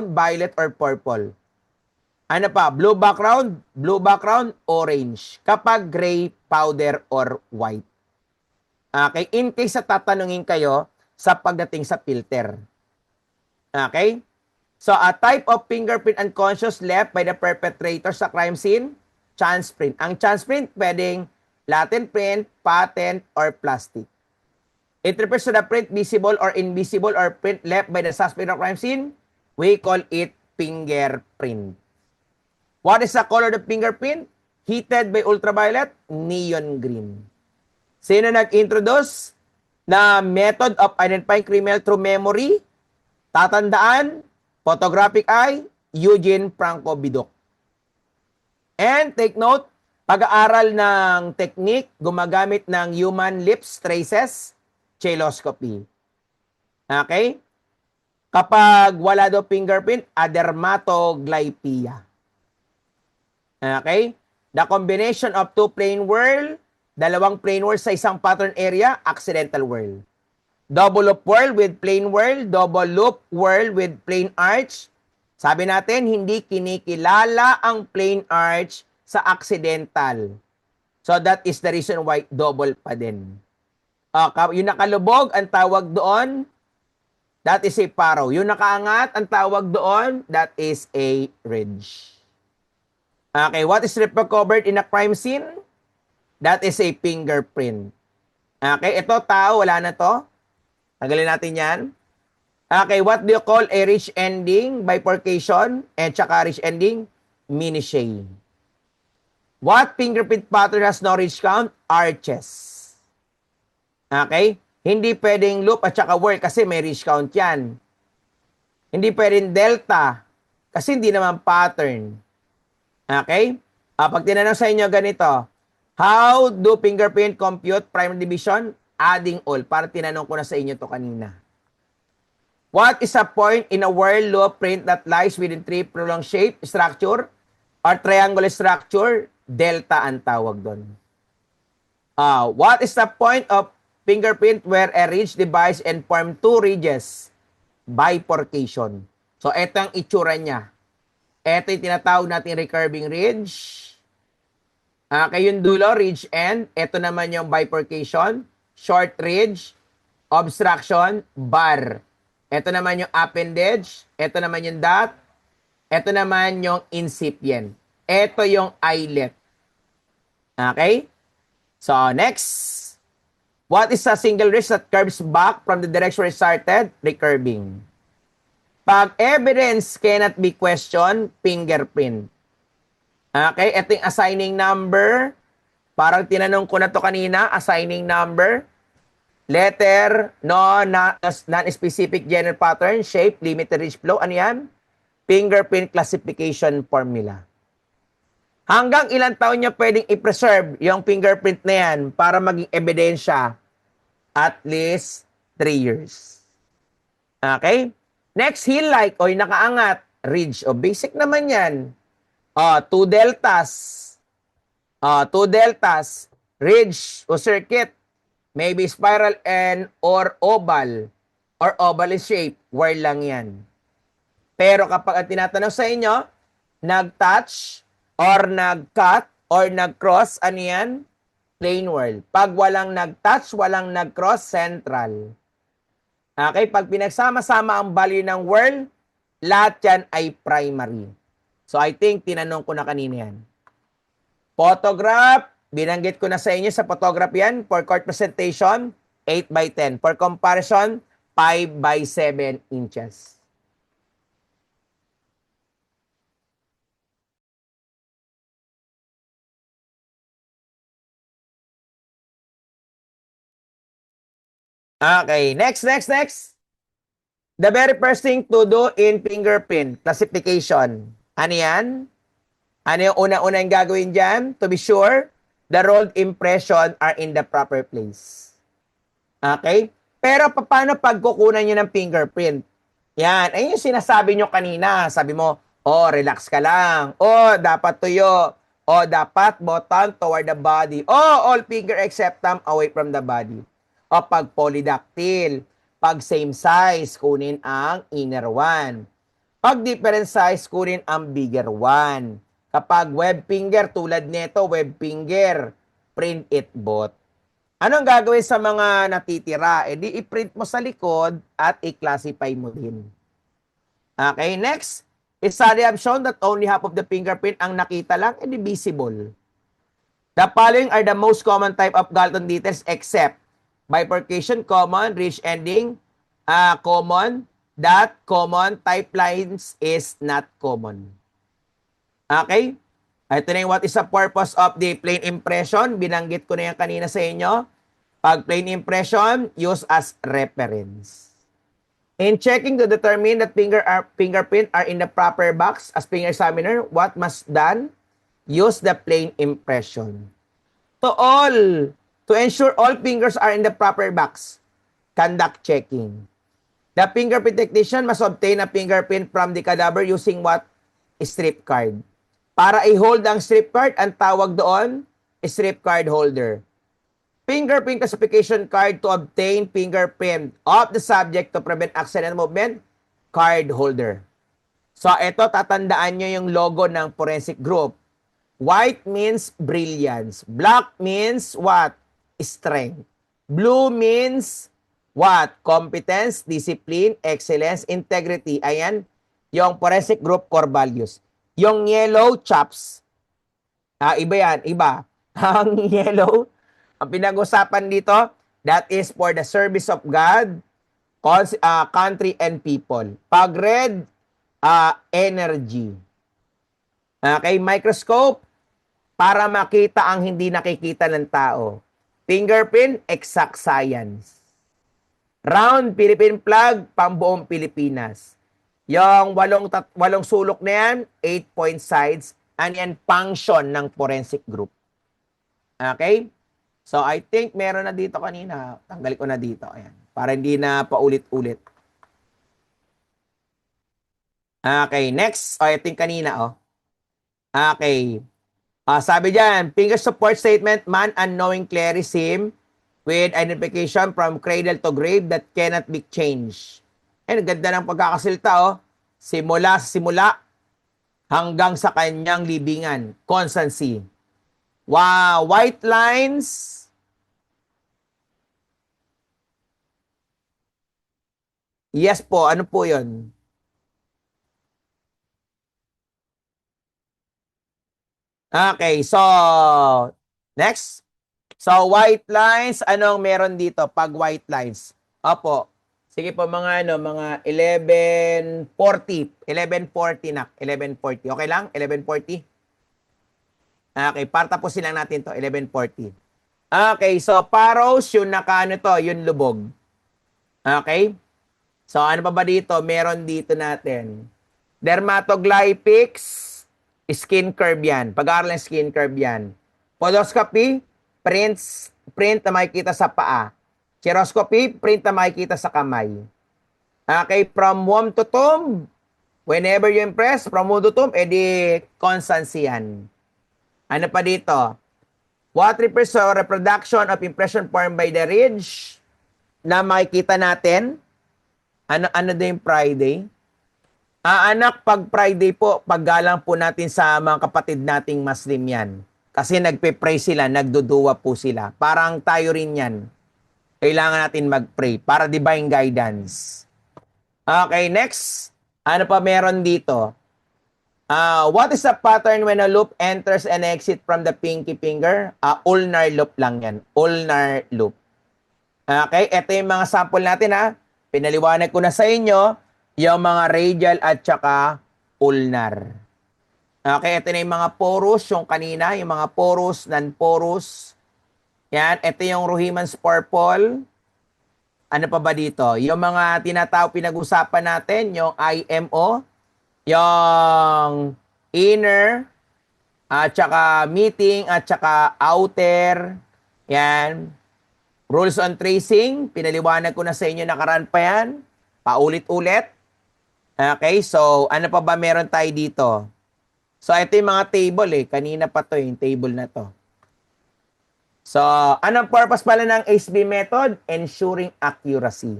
violet or purple. Ano pa? Blue background, orange. Kapag gray, powder or white. Okay? In case sa tatanungin kayo sa pagdating sa filter. Okay? So, a type of fingerprint unconscious left by the perpetrator sa crime scene, chance print. Ang chance print, pwedeng latent print, patent, or plastic. It refers to the print visible or invisible or print left by the suspect of crime scene. We call it fingerprint. What is the color of the fingerprint? Heated by ultraviolet, neon green. Sino nag-introduce na method of identifying criminal through memory? Tatandaan, photographic eye, Eugene Franco Bidok. And take note, pag-aaral ng technique, gumagamit ng human lips traces, cheloscopy. Okay? Kapag wala daw fingerprint, adermatoglyphia. Okay? The combination of two plane whirl, dalawang plane whirl sa isang pattern area, accidental whirl. Double loop whirl with plane whirl, double loop whirl with plane arch. Sabi natin, hindi kinikilala ang plane arch sa accidental. So that is the reason why double pa din. Yung nakalubog, ang tawag doon, that is a furrow. Yung nakaangat, ang tawag doon, that is a ridge. Okay, what is recovered in a crime scene? That is a fingerprint. Okay, ito tao, wala na to. Tanggalin natin yan. Okay, what do you call a ridge ending? Bifurcation. And tsaka ridge ending? Minutiae. What fingerprint pattern has no ridge count? Arches. Okay? Hindi pwedeng loop at tsaka whirl kasi may ridge count yan. Hindi pwedeng delta kasi hindi naman pattern. Okay? Pag tinanong sa inyo ganito, how do fingerprint compute primary division? Adding all. Para tinanong ko na sa inyo to kanina. What is a point in a whirl loop print that lies within three prolonged shape structure or triangular structure? Delta ang tawag doon. What is the point of fingerprint where a ridge divides and form two ridges? Bifurcation. So, ito ang itsura niya. Ito yung tinatawag natin recurving ridge. Yung dulo, ridge end. Ito naman yung bifurcation. Short ridge, obstruction, bar. Ito naman yung appendage. Ito naman yung dot. Ito naman yung incipient. Ito yung eyelet. Okay? So, next. What is a single ridge that curves back from the direction where it started? Recurving. Pag evidence cannot be questioned, fingerprint. Okay? Ito yung assigning number. Parang tinanong ko na to kanina, assigning number, letter, non-specific general pattern, shape, limited ridge flow. Ano yan? Fingerprint classification formula. Hanggang ilang taon niya pwedeng i-preserve yung fingerprint na yan para maging ebidensya? At least 3 years. Okay? Next, heel-like o yung nakaangat, ridge. O basic naman yan. Two deltas. Two deltas, ridge o circuit, maybe spiral and or oval in shape, whirl lang yan. Pero kapag ang tinatanong sa inyo, nag-touch or nag-cut or nag-cross, ano yan? Plane whirl. Pag walang nag-touch, walang nag-cross, central. Okay, pag pinagsama-sama ang value ng whirl, lahat yan ay primary. So I think tinanong ko na kanina yan. Photograph, binanggit ko na sa inyo sa photograph yan. For court presentation, 8 by 10. For comparison, 5 by 7 inches. Okay, next. The very first thing to do in fingerprint classification. Ano yan? Ano yung una-una yung gagawin dyan? To be sure, the rolled impression are in the proper place. Okay? Pero paano pagkukunan nyo ng fingerprint? Yan. Ayun yung sinasabi nyo kanina. Sabi mo, O, relax ka lang. O, dapat tuyo. O, dapat button toward the body. O, all finger except thumb away from the body. O, pag polydactyl, pag same size, kunin ang inner one. Pag different size, kunin ang bigger one. Kapag web finger, tulad nito, web finger, print it both. Anong gagawin sa mga natitira? E di i-print mo sa likod at i-classify mo din. Okay, next. Study have shown that only half of the fingerprint ang nakita lang, edi visible. The following are the most common type of Galton details except bifurcation, common, ridge ending, common, dot, common, type lines is not common. Okay? Ito na yung what is the purpose of the plane impression. Binanggit ko na yan kanina sa inyo. Pag plane impression, use as reference. In checking to determine that fingerprint are in the proper box as finger examiner, what must done? Use the plane impression. To ensure all fingers are in the proper box, conduct checking. The fingerprint technician must obtain a fingerprint from the cadaver using what? Strip card. Para i-hold ang strip card, ang tawag doon, strip card holder. Fingerprint classification card to obtain fingerprint of the subject to prevent accidental movement, card holder. So, ito, tatandaan nyo yung logo ng forensic group. White means brilliance. Black means what? Strength. Blue means what? Competence, discipline, excellence, integrity. Ayan, yung forensic group core values. Yung yellow, chops. Iba yan, iba. Ang yellow, ang pinag-usapan dito, that is for the service of God, country, and people. Pag red, energy. Okay, microscope, para makita ang hindi nakikita ng tao. Fingerprint, exact science. Round, Philippine flag, pambuong Pilipinas. Yung walong sulok na yan, 8-point sides, and yan function ng forensic group. Okay? So, I think meron na dito kanina. Tanggalin ko na dito. Ayan. Para hindi na paulit-ulit. Okay, next. I think kanina, Okay. Sabi dyan, finger support statement, man unknowing clerism with identification from cradle to grave that cannot be changed. Ayan, ganda ng pagkakasilta, Simula sa simula hanggang sa kanyang libingan. Constancy. Wow, white lines. Yes po, ano po yun? Okay, so, next. So, white lines, anong meron dito pag white lines? Opo. Sige po, mga 11:40. 11:40 na. 11:40. Okay lang? 11:40? Okay, para tapusin lang natin to 11:40. Okay, so paros, yung nakaano to, yung lubog. Okay? So, ano pa ba dito? Meron dito natin. Dermatoglypics, skin curve yan. Pag-aaral ng skin curve yan. Podoscopy, print na makikita sa paa. Chiroscopy, print na makikita sa kamay. Okay, from womb to tomb, whenever you impress, from womb to tomb, edi constancy yan. Ano pa dito? What refers to reproduction of impression formed by the ridge na makikita natin? Ano din Friday? Anak, pag Friday po, paggalang po natin sa mga kapatid nating Muslim yan. Kasi nagpe-pray sila, nagduduwa po sila. Parang tayo rin yan. Kailangan natin mag-pray para divine guidance. Okay, next. Ano pa meron dito? What is the pattern when a loop enters and exit from the pinky finger? Ulnar loop lang yan. Ulnar loop. Okay, ito yung mga sample natin Pinaliwanag ko na sa inyo yung mga radial at saka ulnar. Okay, ito na yung mga porous, yung kanina, yung mga porous, non-porous. Yan, ito yung Ruhimans purple. Ano pa ba dito? Yung mga pinag-usapan natin, yung IMO, yung inner, at saka meeting, at saka outer. Yan. Rules on tracing, pinaliwanag ko na sa inyo, nakaraan pa yan. Paulit-ulit. Okay, so ano pa ba meron tayo dito? So ito yung mga table eh. Kanina pa to yung table na to. So, anong purpose pala ng HB method? Ensuring accuracy.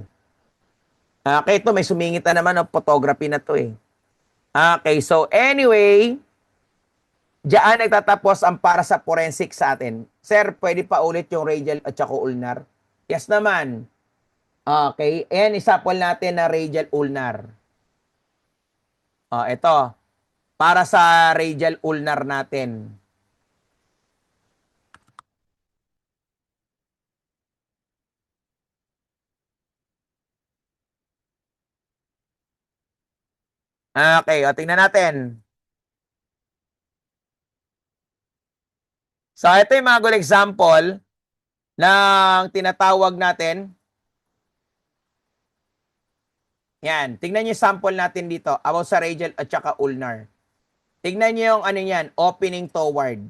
Okay, ito may sumingit na naman ng photography na to eh. Okay, so anyway, diyan nagtatapos ang para sa forensic sa atin. Sir, pwede pa ulit yung radial at saka ulnar? Yes naman. Okay, ayan, isapol natin na radial ulnar. Ito, para sa radial ulnar natin. Okay, o tingnan natin. So, ito yung mga good example ng tinatawag natin. Yan, tingnan niyo yung sample natin dito about sa radial at saka ulnar. Tingnan niyo yung ano yan, opening toward.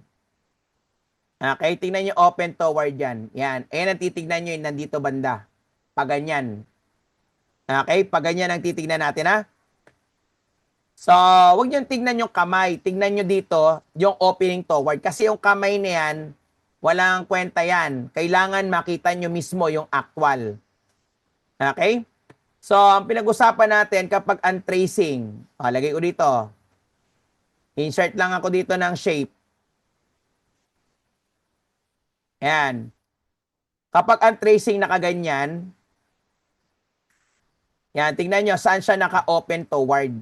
Okay, tingnan niyo open toward yan. Yan, ayan ang titignan niyo yung nandito banda. Paganyan. Okay, paganyan ang titignan natin ha. So, huwag niyo tingnan yung kamay. Tingnan niyo dito yung opening toward. Kasi yung kamay na yan, walang kwenta yan. Kailangan makita niyo mismo yung actual. Okay? So, ang pinag-usapan natin kapag untracing, lagay ko dito. Insert lang ako dito ng shape. Ayan. Kapag untracing nakaganyan, yan, tingnan nyo saan siya naka-open toward.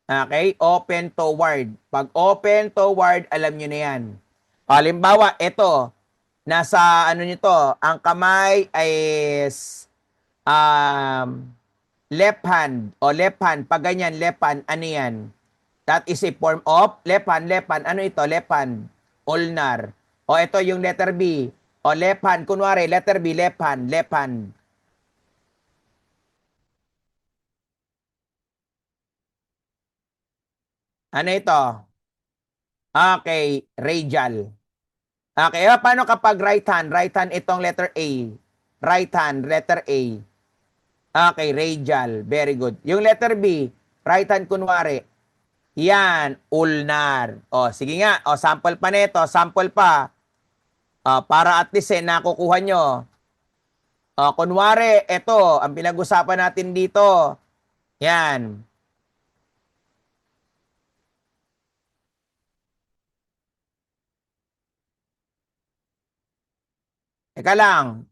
Okay? Open toward. Pag open toward, alam nyo na yan. Halimbawa, ito, nasa ano nito, ang kamay is left hand o left hand. Pag ganyan, left hand, ano yan? That is a form of left hand, left hand. Ano ito? Left hand. Ulnar. O ito yung letter B. O left hand. Kunwari, letter B, left hand, left hand. Ano ito? Okay, radial. Okay, paano kapag right hand? Right hand itong letter A. Right hand, letter A. Okay, radial. Very good. Yung letter B, right hand kunwari. Yan, ulnar. O, sige nga. O, sample pa nito. Sample pa. Para at least nakukuha nyo. Kunwari, ito, ang pinag-usapan natin dito. Yan. Teka lang.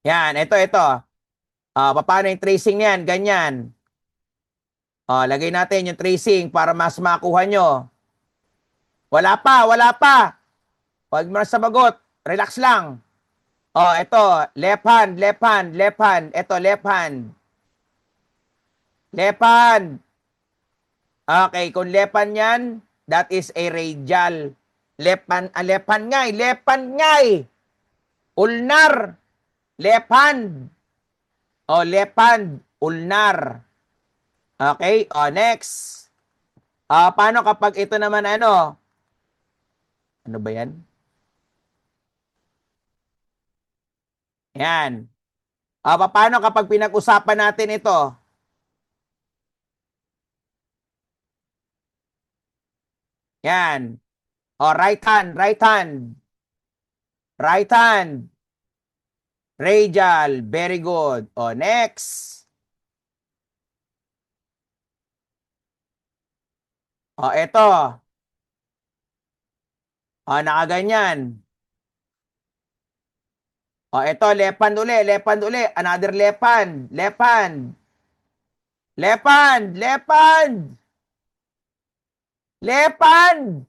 Yan, ito. Paano yung tracing niyan? Ganyan. Lagay natin yung tracing para mas makuha nyo. Wala pa. Huwag mo na sabagot. Relax lang. Ito, left hand, left hand, left hand. Ito, left hand. Left hand. Okay, kung left hand yan, that is a radial. Left hand, left hand ngay, left hand ngay. Ulnar. Left hand. Left hand, ulnar. Okay, next. Paano kapag ito naman ano? Ano ba yan? Yan. Paano kapag pinag-usapan natin ito? Yan. Right hand, right hand. Right hand. Radial. Very good. Next. Ito. Nakaganyan. Ito, left hand uli, left hand uli. Another left hand. Left hand. Left hand. Left hand. Left hand.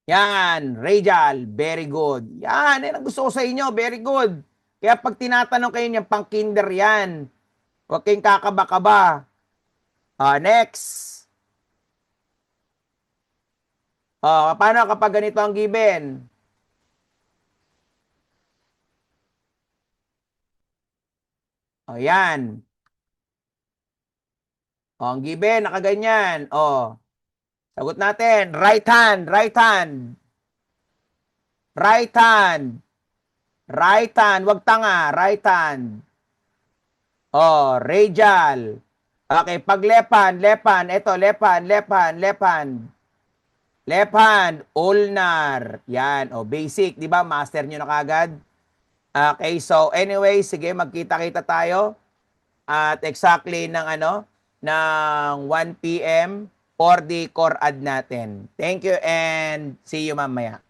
Yan, radial, very good. Yan ang gusto ko sa inyo, very good. Kaya pag tinatanong kayo niyan, pang kinder yan. Huwag kayong kakaba-kaba. Next. Paano kapag ganito ang given? Yan. Ang given, nakaganyan. Sagot natin, right hand, right hand. Right hand. Right hand, wag tanga, right hand. Oh, radial. Okay, pag left hand, ito, left hand, ulnar. Yan, oh, basic, di ba? Master nyo na kagad. Okay, so anyway, sige, magkita-kita tayo at exactly ng ng 1 p.m. for the core ad natin. Thank you and see you mamaya.